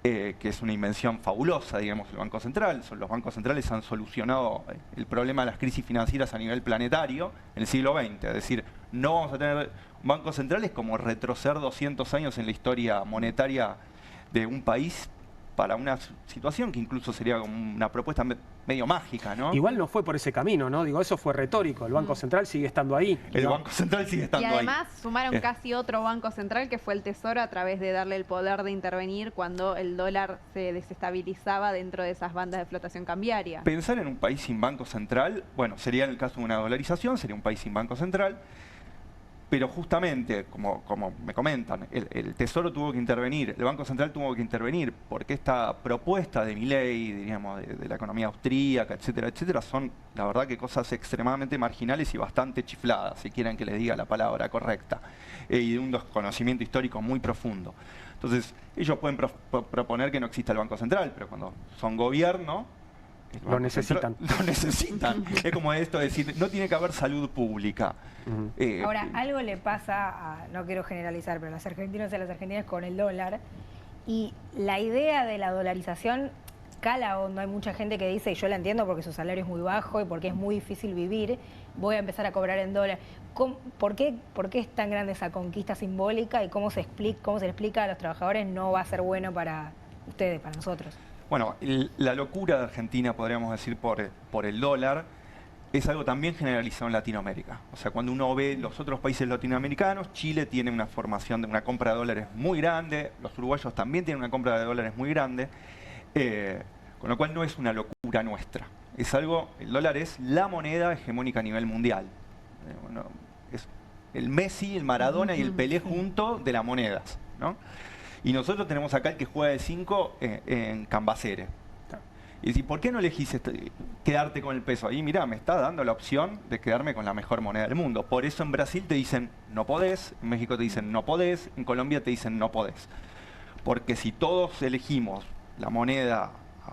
que es una invención fabulosa, digamos, el Banco Central. Los bancos centrales han solucionado el problema de las crisis financieras a nivel planetario en el siglo XX. Es decir, no vamos a tener un Banco Central, es como retroceder 200 años en la historia monetaria de un país para una situación que incluso sería como una propuesta medio mágica, ¿no? Igual no fue por ese camino, ¿no? Digo, eso fue retórico. El Banco Central sigue estando ahí. El Banco Central sigue estando ahí. Y además sumaron casi otro Banco Central que fue el Tesoro a través de darle el poder de intervenir cuando el dólar se desestabilizaba dentro de esas bandas de flotación cambiaria. Pensar en un país sin Banco Central, bueno, sería en el caso de una dolarización, sería un país sin Banco Central. Pero justamente, como me comentan, el Tesoro tuvo que intervenir, el Banco Central tuvo que intervenir, porque esta propuesta de Milei, diríamos, de la economía austríaca, etcétera, etcétera, son, la verdad, que cosas extremadamente marginales y bastante chifladas, si quieren que les diga la palabra correcta, y de un desconocimiento histórico muy profundo. Entonces, ellos pueden proponer que no exista el Banco Central, pero cuando son gobierno, lo necesitan. Lo necesitan. Es como esto de decir, no tiene que haber salud pública. Ahora, algo le pasa no quiero generalizar, pero a los argentinos y a las argentinas con el dólar. Y la idea de la dolarización cala hondo. Hay mucha gente que dice, y yo la entiendo porque su salario es muy bajo y porque es muy difícil vivir, voy a empezar a cobrar en dólar. ¿Por qué es tan grande esa conquista simbólica y cómo se le explica a los trabajadores no va a ser bueno para ustedes, para nosotros? Bueno, la locura de Argentina, podríamos decir, por el dólar, es algo también generalizado en Latinoamérica. O sea, cuando uno ve los otros países latinoamericanos, Chile tiene una formación de una compra de dólares muy grande, los uruguayos también tienen una compra de dólares muy grande, con lo cual no es una locura nuestra. Es algo, el dólar es la moneda hegemónica a nivel mundial. Bueno, es el Messi, el Maradona y el Pelé junto de las monedas, ¿no? Y nosotros tenemos acá el que juega de 5 en Cambacere. Y decir, ¿por qué no elegís quedarte con el peso? Ahí, mirá, me está dando la opción de quedarme con la mejor moneda del mundo. Por eso en Brasil te dicen, no podés, en México te dicen, no podés, en Colombia te dicen, no podés. Porque si todos elegimos la moneda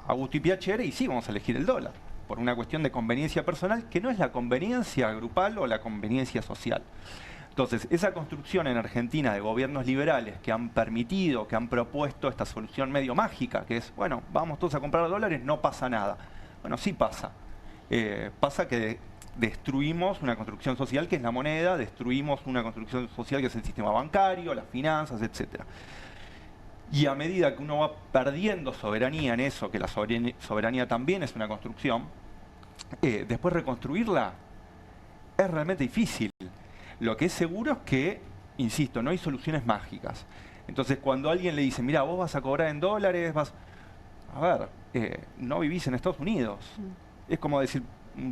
a gusto y piacere, y sí, vamos a elegir el dólar, por una cuestión de conveniencia personal, que no es la conveniencia grupal o la conveniencia social. Entonces, esa construcción en Argentina de gobiernos liberales que han permitido, que han propuesto esta solución medio mágica, que es, bueno, vamos todos a comprar dólares, no pasa nada. Bueno, sí pasa. Pasa que destruimos una construcción social que es la moneda, destruimos una construcción social que es el sistema bancario, las finanzas, etc. Y a medida que uno va perdiendo soberanía en eso, que la soberanía también es una construcción, después reconstruirla es realmente difícil. Lo que es seguro es que, insisto, no hay soluciones mágicas. Entonces, cuando alguien le dice, mira, vos vas a cobrar en dólares, a ver, no vivís en Estados Unidos. Es como decir,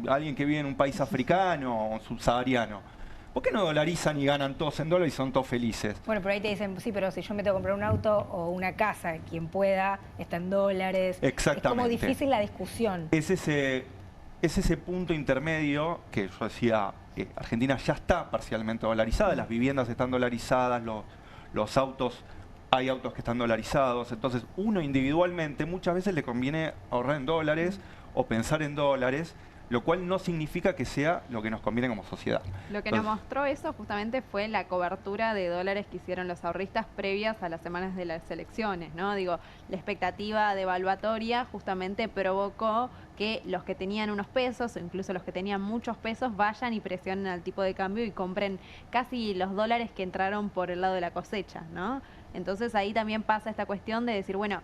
alguien que vive en un país africano o subsahariano. ¿Por qué no dolarizan y ganan todos en dólares y son todos felices? Bueno, pero ahí te dicen, sí, pero si yo me tengo que comprar un auto o una casa, quien pueda, está en dólares. Exactamente. Es como difícil la discusión. Es ese punto intermedio que yo decía, Argentina ya está parcialmente dolarizada, las viviendas están dolarizadas, los autos, hay autos que están dolarizados, entonces uno individualmente muchas veces le conviene ahorrar en dólares o pensar en dólares, lo cual no significa que sea lo que nos conviene como sociedad. Lo que nos mostró eso justamente fue la cobertura de dólares que hicieron los ahorristas previas a las semanas de las elecciones, ¿no? Digo, la expectativa devaluatoria justamente provocó que los que tenían unos pesos o incluso los que tenían muchos pesos vayan y presionen al tipo de cambio y compren casi los dólares que entraron por el lado de la cosecha, ¿no? Entonces ahí también pasa esta cuestión de decir, bueno,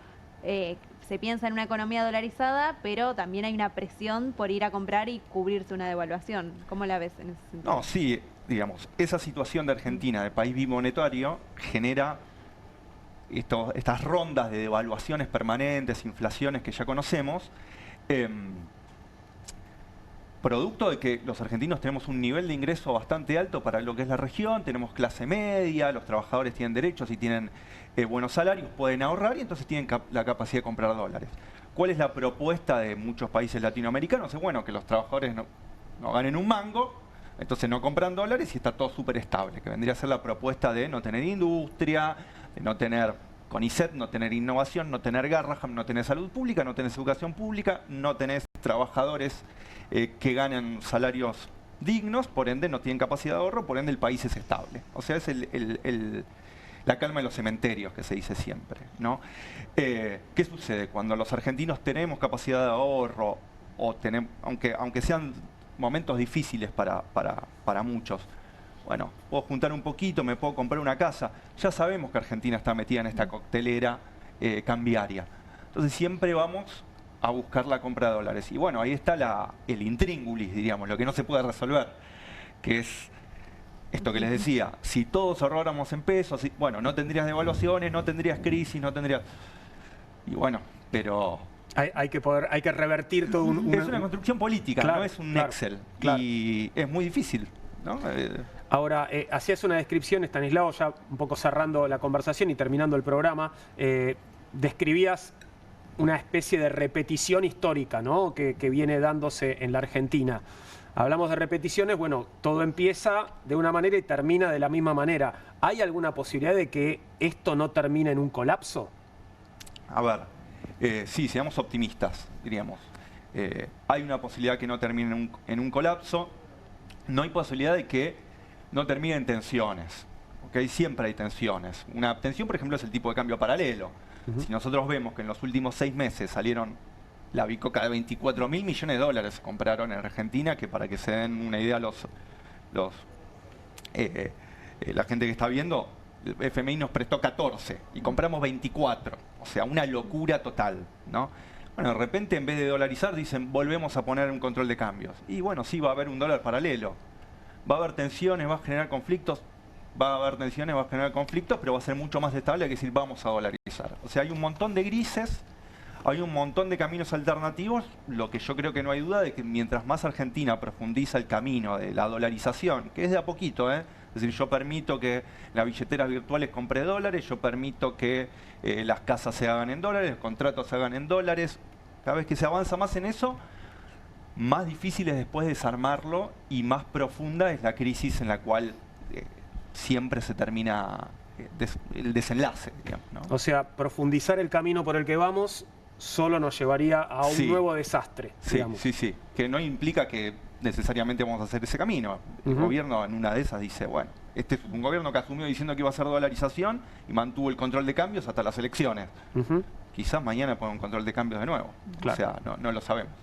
se piensa en una economía dolarizada, pero también hay una presión por ir a comprar y cubrirse una devaluación. ¿Cómo la ves en ese sentido? No, sí, digamos, esa situación de Argentina, de país bimonetario, genera estas rondas de devaluaciones permanentes, inflaciones que ya conocemos, Producto de que los argentinos tenemos un nivel de ingreso bastante alto para lo que es la región, tenemos clase media, los trabajadores tienen derechos y tienen buenos salarios, pueden ahorrar y entonces tienen la capacidad de comprar dólares. ¿Cuál es la propuesta de muchos países latinoamericanos? Es bueno que los trabajadores no ganen un mango, entonces no compran dólares y está todo súper estable, que vendría a ser la propuesta de no tener industria, de no tener CONICET, no tener innovación, no tener Garrahan, no tener salud pública, no tener educación pública, no tener trabajadores que ganan salarios dignos, por ende no tienen capacidad de ahorro, por ende el país es estable. O sea, es la calma de los cementerios que se dice siempre, ¿no? ¿Qué sucede? Cuando los argentinos tenemos capacidad de ahorro, o tenemos, aunque sean momentos difíciles para muchos, bueno, puedo juntar un poquito, me puedo comprar una casa. Ya sabemos que Argentina está metida en esta coctelera cambiaria. Entonces siempre vamos a buscar la compra de dólares. Y bueno, ahí está el intríngulis, diríamos, lo que no se puede resolver, que es esto que les decía. Si todos ahorráramos en pesos, bueno, no tendrías devaluaciones, no tendrías crisis, no tendrías... Y bueno, pero... Hay que revertir todo Es una construcción política, claro, no es un Excel. Claro. Y es muy difícil, ¿no? Ahora, hacías una descripción, Estanislao, ya un poco cerrando la conversación y terminando el programa, describías una especie de repetición histórica, ¿no? que viene dándose en la Argentina. Hablamos de repeticiones, bueno, todo empieza de una manera y termina de la misma manera. ¿Hay alguna posibilidad de que esto no termine en un colapso? A ver, sí, seamos optimistas, diríamos. Hay una posibilidad que no termine en un colapso. No hay posibilidad de que no termine en tensiones. ¿Okay? Siempre hay tensiones. Una tensión, por ejemplo, es el tipo de cambio paralelo. Si nosotros vemos que en los últimos 6 meses salieron la bicoca de 24.000 millones de dólares compraron en Argentina, que para que se den una idea la gente que está viendo, el FMI nos prestó 14 y compramos 24. O sea, una locura total, ¿no? Bueno, de repente en vez de dolarizar dicen volvemos a poner un control de cambios. Y bueno, sí va a haber un dólar paralelo. Va a haber tensiones, va a generar conflictos. Va a haber tensiones, va a generar conflictos, pero va a ser mucho más estable que decir vamos a dolarizar. O sea, hay un montón de grises, hay un montón de caminos alternativos. Lo que yo creo que no hay duda de que mientras más Argentina profundiza el camino de la dolarización, que es de a poquito, es decir, yo permito que las billeteras virtuales compre dólares, yo permito que las casas se hagan en dólares, los contratos se hagan en dólares. Cada vez que se avanza más en eso, más difícil es después desarmarlo y más profunda es la crisis en la cual siempre se termina el desenlace, digamos, ¿no? O sea, profundizar el camino por el que vamos solo nos llevaría a un nuevo desastre, digamos. Sí, que no implica que necesariamente vamos a hacer ese camino. El gobierno en una de esas dice, bueno, este es un gobierno que asumió diciendo que iba a hacer dolarización y mantuvo el control de cambios hasta las elecciones. Quizás mañana ponga un control de cambios de nuevo. Claro. O sea, no lo sabemos.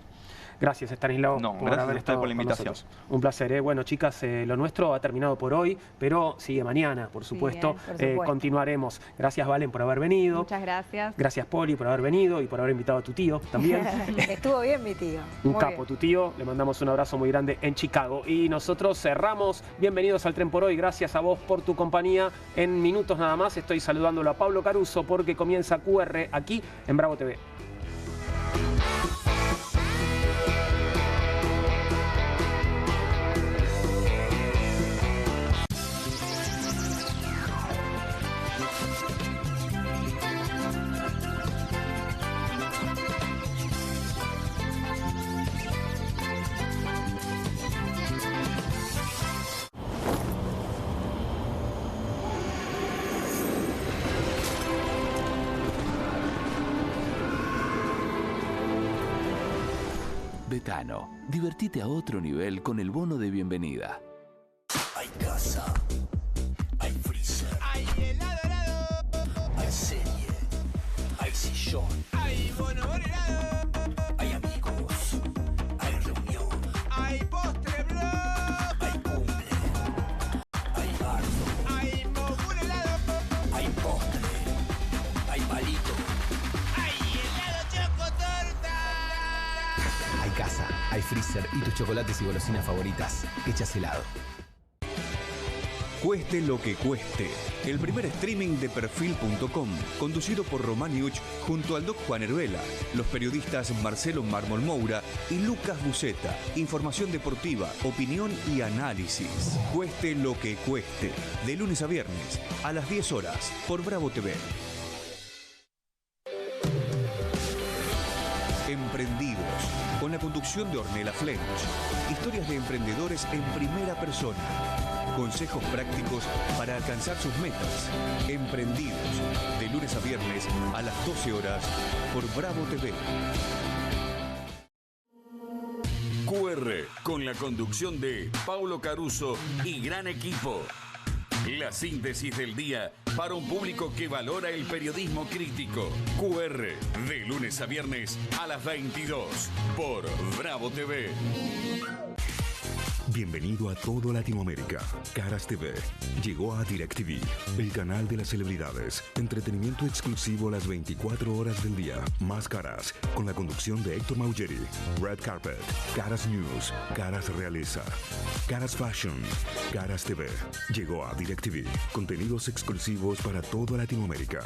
Gracias, Estanislao, por haber estado por la invitación. Un placer. Bueno, chicas, lo nuestro ha terminado por hoy, pero sigue mañana, por supuesto. Continuaremos. Gracias, Valen, por haber venido. Muchas gracias. Gracias, Poli, por haber venido y por haber invitado a tu tío también. Estuvo bien mi tío. Un capo, tu tío. Le mandamos un abrazo muy grande en Chicago. Y nosotros cerramos. Bienvenidos al Tren por hoy. Gracias a vos por tu compañía. En minutos nada más estoy saludándolo a Pablo Caruso porque comienza QR aquí en Bravo TV. Betano, divertite a otro nivel con el bono de bienvenida. Hay casa, hay freezer, hay helado, hay serie, hay sillón, hay bono helado, hay amigos, hay reunión, hay postre blog, hay cumple, hay bardo, hay mogul helado, hay postre, hay palito, hay helado chocotorta. Hay casa, hay freezer y tus chocolates y golosinas favoritas hechas helado. Cueste lo que cueste. El primer streaming de Perfil.com, conducido por Román Yuch junto al Doc Juan Heruela, los periodistas Marcelo Mármol Moura y Lucas Buceta. Información deportiva, opinión y análisis. Cueste lo que cueste. De lunes a viernes, a las 10 horas, por Bravo TV. Emprendidos, con la conducción de Ornella Flench. Historias de emprendedores en primera persona. Consejos prácticos para alcanzar sus metas. Emprendidos, de lunes a viernes a las 12 horas por Bravo TV. QR, con la conducción de Paulo Caruso y gran equipo. La síntesis del día para un público que valora el periodismo crítico. QR, de lunes a viernes a las 22 por Bravo TV. Bienvenido a todo Latinoamérica. Caras TV llegó a DirecTV, el canal de las celebridades. Entretenimiento exclusivo las 24 horas del día. Más Caras, con la conducción de Héctor Maugeri. Red Carpet, Caras News, Caras Realeza, Caras Fashion, Caras TV. Llegó a DirecTV. Contenidos exclusivos para toda Latinoamérica.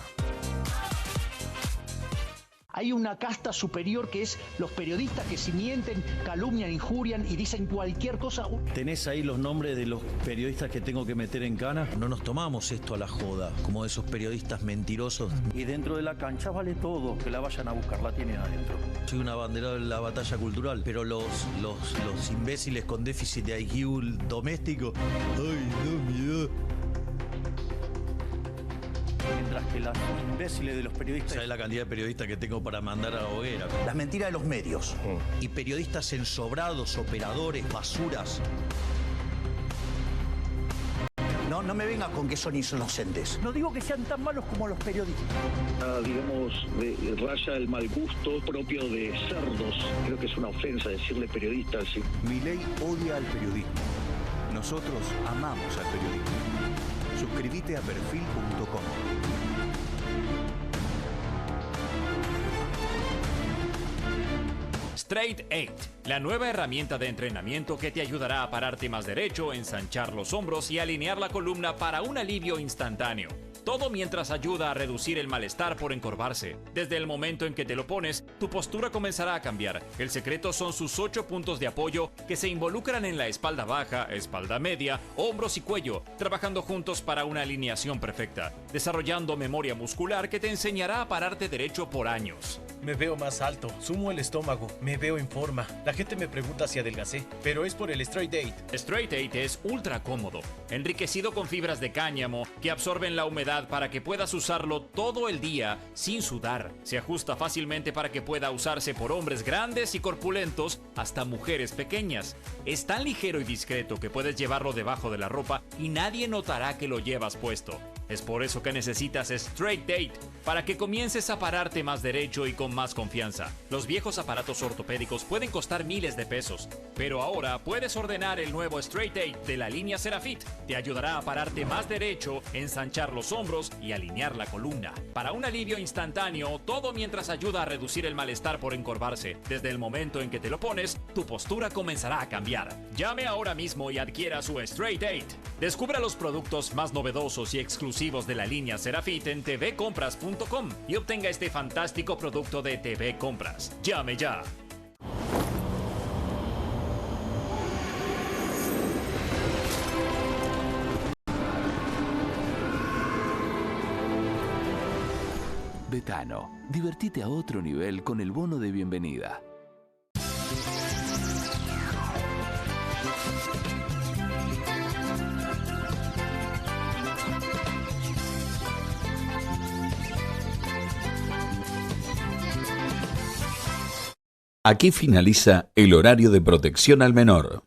Hay una casta superior que es los periodistas que si mienten, calumnian, injurian y dicen cualquier cosa. ¿Tenés ahí los nombres de los periodistas que tengo que meter en cana? No nos tomamos esto a la joda, como esos periodistas mentirosos. Y dentro de la cancha vale todo, que la vayan a buscar, la tienen adentro. Soy una bandera de la batalla cultural, pero los imbéciles con déficit de IQ doméstico, ¡ay, no, miedo! Mientras que las imbéciles de los periodistas... ¿Sabes la cantidad de periodistas que tengo para mandar a la hoguera? Las mentiras de los medios. Y periodistas ensobrados, operadores, basuras. No me venga con que son inocentes. No digo que sean tan malos como los periodistas. Digamos, raya el mal gusto propio de cerdos. Creo que es una ofensa decirle periodistas. ¿Sí? Milei odia al periodismo. Nosotros amamos al periodismo. Suscríbete a Perfil.com. Straight 8, la nueva herramienta de entrenamiento que te ayudará a pararte más derecho, ensanchar los hombros y alinear la columna para un alivio instantáneo. Todo mientras ayuda a reducir el malestar por encorvarse. Desde el momento en que te lo pones, tu postura comenzará a cambiar. El secreto son sus 8 puntos de apoyo que se involucran en la espalda baja, espalda media, hombros y cuello, trabajando juntos para una alineación perfecta, desarrollando memoria muscular que te enseñará a pararte derecho por años. Me veo más alto, sumo el estómago, me veo en forma. La gente me pregunta si adelgacé, pero es por el Straight 8. Straight 8 es ultra cómodo, enriquecido con fibras de cáñamo que absorben la humedad para que puedas usarlo todo el día sin sudar. Se ajusta fácilmente para que pueda usarse por hombres grandes y corpulentos hasta mujeres pequeñas. Es tan ligero y discreto que puedes llevarlo debajo de la ropa y nadie notará que lo llevas puesto. Es por eso que necesitas Straight 8, para que comiences a pararte más derecho y con más confianza. Los viejos aparatos ortopédicos pueden costar miles de pesos, pero ahora puedes ordenar el nuevo Straight 8 de la línea Serafit. Te ayudará a pararte más derecho, ensanchar los hombros y alinear la columna. Para un alivio instantáneo, todo mientras ayuda a reducir el malestar por encorvarse. Desde el momento en que te lo pones, tu postura comenzará a cambiar. Llame ahora mismo y adquiera su Straight 8. Descubra los productos más novedosos y exclusivos de la línea Serafit en tvcompras.com y obtenga este fantástico producto de TV Compras. Llame ya. Betano, divertite a otro nivel con el bono de bienvenida. Aquí finaliza el horario de protección al menor.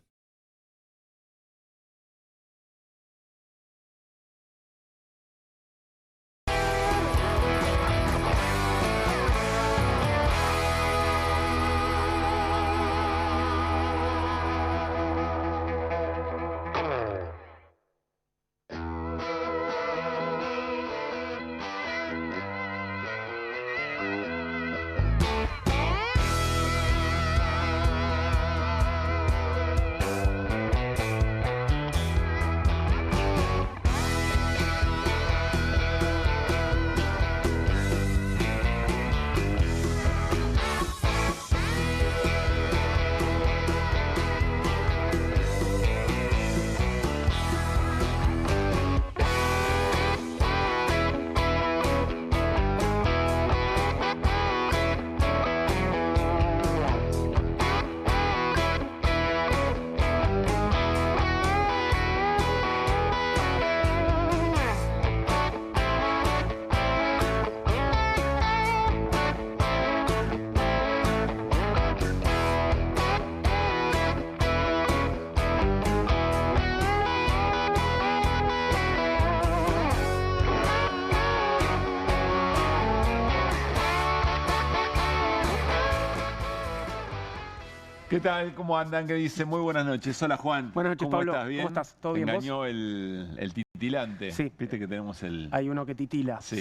¿Qué tal? ¿Cómo andan? ¿Qué dice? Muy buenas noches. Hola, Juan. Buenas noches, ¿Cómo Pablo. estás? ¿Bien? ¿Cómo estás? ¿Todo bien, Engañó vos? el titilante. Sí. Viste que tenemos el... Hay uno que titila, Sí.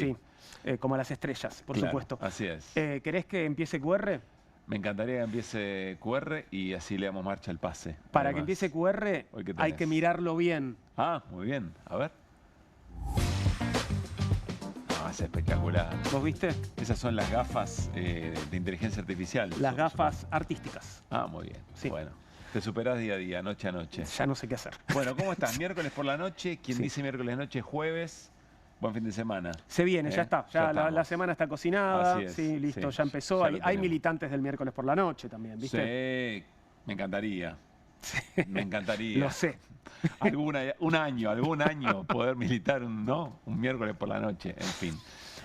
sí. Como las estrellas, por Claro, supuesto. así es. ¿Querés que empiece QR? Me encantaría que empiece QR y así le damos marcha al pase. Para Además. que empiece QR Hoy, ¿qué hay tenés? que mirarlo bien. Ah, muy bien. A ver. Ah, es espectacular. ¿Vos viste? Esas son las gafas de inteligencia artificial. Las gafas artísticas. Ah, muy bien. Sí. Bueno, te superás día a día, noche a noche. Ya no sé qué hacer. Bueno, ¿cómo estás? Miércoles por la noche. Quien Sí. dice miércoles noche, jueves. Buen fin de semana. Se viene, ya está. Ya la estamos. semana está cocinada. Así es, Sí, listo, sí, ya empezó. ya Hay lo tenemos. militantes del miércoles por la noche también, ¿viste? Sí, me encantaría. Me encantaría. Lo sé. Algún año poder militar un miércoles por la noche, en fin.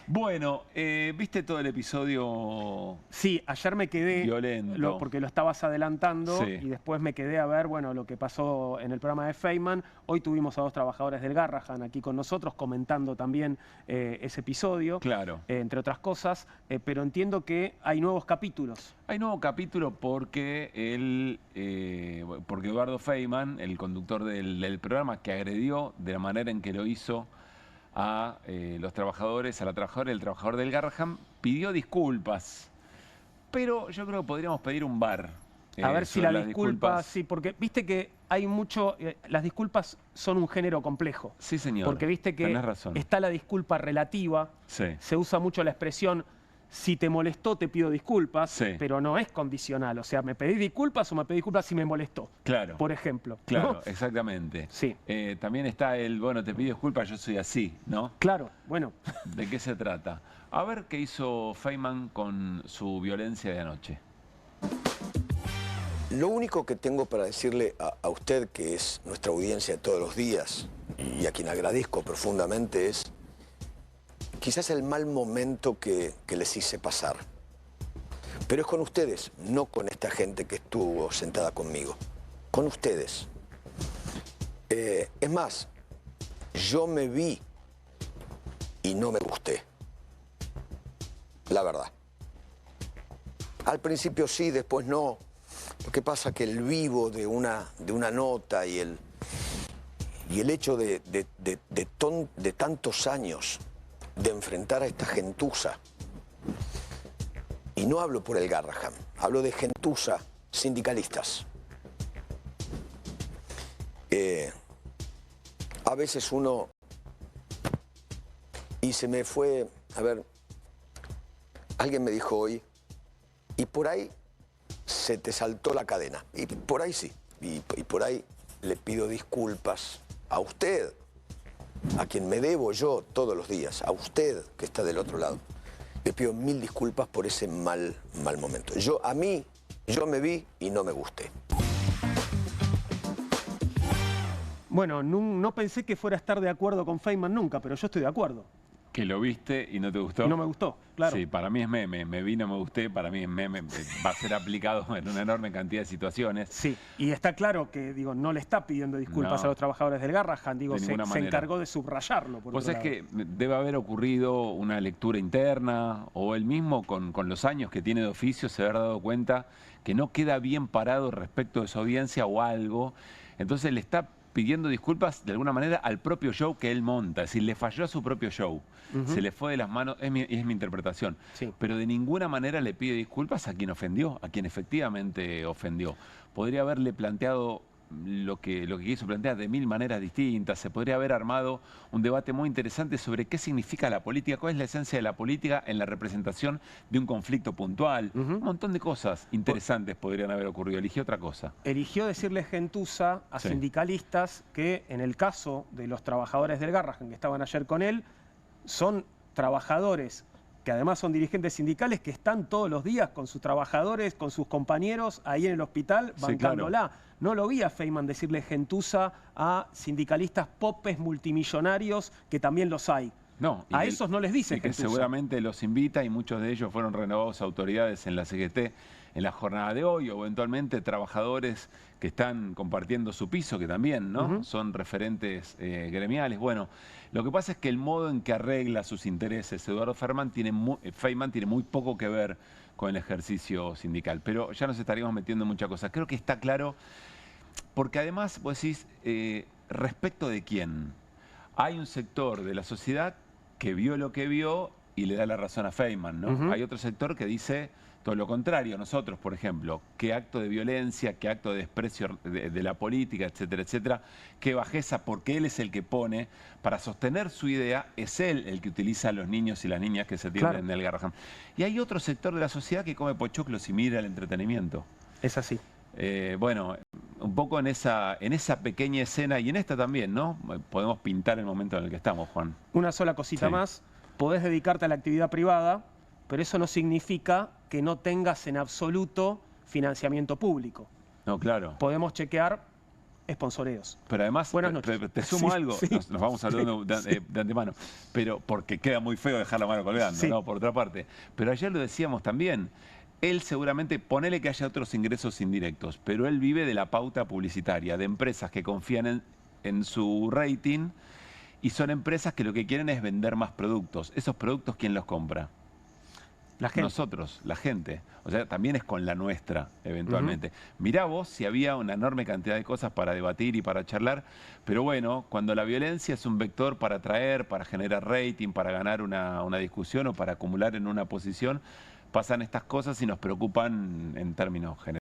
Bueno, ¿viste todo el episodio? Sí, ayer me quedé, Violento. porque lo estabas adelantando Sí. y después me quedé a ver, bueno, lo que pasó en el programa de Feynman. Hoy tuvimos a dos trabajadores del Garrahan aquí con nosotros comentando también ese episodio, Claro. Entre otras cosas, pero entiendo que hay nuevos capítulos. Hay nuevo capítulo porque porque Eduardo Feynman, el conductor del programa, que agredió de la manera en que lo hizo a los trabajadores, a la trabajadora y el trabajador del Garrahan, pidió disculpas. Pero yo creo que podríamos pedir un bar. A ver si la sobre las disculpa, sí, porque viste que hay mucho, las disculpas son un género complejo. Sí, señor. Porque viste que Tenés razón. está la disculpa relativa, Sí. se usa mucho la expresión, si te molestó te pido disculpas, Sí. pero no es condicional. O sea, me pedís disculpas o me pedís disculpas si me molestó, Claro. por ejemplo. ¿no? Claro, exactamente. Sí. También está bueno, te pido disculpas, yo soy así, ¿no? Claro, bueno. ¿De qué se trata? A ver qué hizo Feynman con su violencia de anoche. Lo único que tengo para decirle a usted, que es nuestra audiencia todos los días, y a quien agradezco profundamente, es quizás el mal momento que les hice pasar. Pero es con ustedes, no con esta gente que estuvo sentada conmigo. Con ustedes. Es más, yo me vi y no me gusté. La verdad. Al principio sí, después no. Lo que pasa es que el vivo de una nota y el hecho de tantos años de enfrentar a esta gentuza, y no hablo por el Garrahan, hablo de gentuza sindicalistas. A veces uno, y se me fue, a ver, alguien me dijo hoy, y por ahí se te saltó la cadena, y por ahí sí, y por ahí le pido disculpas a usted, a quien me debo yo todos los días, a usted que está del otro lado. Le pido 1000 disculpas por ese mal momento. Yo me vi y no me gusté. Bueno, no pensé que fuera a estar de acuerdo con Feynman nunca, pero yo estoy de acuerdo. Que lo viste y no te gustó. Y no me gustó, claro. Sí, para mí es meme. Me vi, no me gusté. Para mí es meme. Va a ser aplicado en una enorme cantidad de situaciones. Sí, y está claro que, digo, no le está pidiendo disculpas No. a los trabajadores del Garrahan, digo, De se ninguna manera. encargó de subrayarlo. Por Pues otro es lado. que debe haber ocurrido una lectura interna o él mismo con los años que tiene de oficio se haber dado cuenta que no queda bien parado respecto de su audiencia o algo. Entonces le está pidiendo disculpas de alguna manera al propio show que él monta. Es decir, le falló a su propio show. Se le fue de las manos, es mi interpretación. Sí. Pero de ninguna manera le pide disculpas a quien ofendió, a quien efectivamente ofendió. Podría haberle planteado lo que quiso plantear de 1000 maneras distintas. Se podría haber armado un debate muy interesante sobre qué significa la política, cuál es la esencia de la política en la representación de un conflicto puntual. Un montón de cosas interesantes podrían haber ocurrido. Eligió otra cosa. Eligió decirle gentuza a Sí. sindicalistas que, en el caso de los trabajadores del Garrahan que estaban ayer con él, son trabajadores que además son dirigentes sindicales que están todos los días con sus trabajadores, con sus compañeros ahí en el hospital Sí, bancándola. No lo vi a Feynman decirle gentuza a sindicalistas popes multimillonarios, que también los hay. No, A esos no les dice y que gentuza. seguramente los invita y muchos de ellos fueron renovados autoridades en la CGT en la jornada de hoy, o eventualmente trabajadores que están compartiendo su piso, que también, ¿no? Son referentes gremiales. Bueno, lo que pasa es que el modo en que arregla sus intereses Eduardo Feynman tiene muy poco que ver con el ejercicio sindical. Pero ya nos estaríamos metiendo en muchas cosas. Creo que está claro, porque además, vos decís, ¿respecto de quién? Hay un sector de la sociedad que vio lo que vio y le da la razón a Feynman, ¿no? Hay otro sector que dice todo lo contrario. Nosotros, por ejemplo, qué acto de violencia, qué acto de desprecio de la política, etcétera, etcétera, qué bajeza, porque él es el que pone, para sostener su idea, es él el que utiliza a los niños y las niñas que se tienden en el Garrahan. Y hay otro sector de la sociedad que come pochoclos y mira el entretenimiento. Es así. Bueno, un poco en esa pequeña escena, y en esta también, ¿no? Podemos pintar el momento en el que estamos, Juan. Una sola cosita más. Podés dedicarte a la actividad privada, pero eso no significa que no tengas en absoluto financiamiento público. No, claro. Podemos chequear sponsoreos. Pero además, Buenas noches. te sumo algo, nos vamos saludando de antemano, pero porque queda muy feo dejar la mano colgando, ¿no? Por otra parte. Pero ayer lo decíamos también, él seguramente, ponele que haya otros ingresos indirectos, pero él vive de la pauta publicitaria, de empresas que confían en su rating, y son empresas que lo que quieren es vender más productos. ¿Esos productos quién los compra? La gente. Nosotros, la gente. O sea, también es con la nuestra, eventualmente. Mirá vos si había una enorme cantidad de cosas para debatir y para charlar, pero bueno, cuando la violencia es un vector para atraer, para generar rating, para ganar una discusión o para acumular en una posición, pasan estas cosas y nos preocupan en términos generales.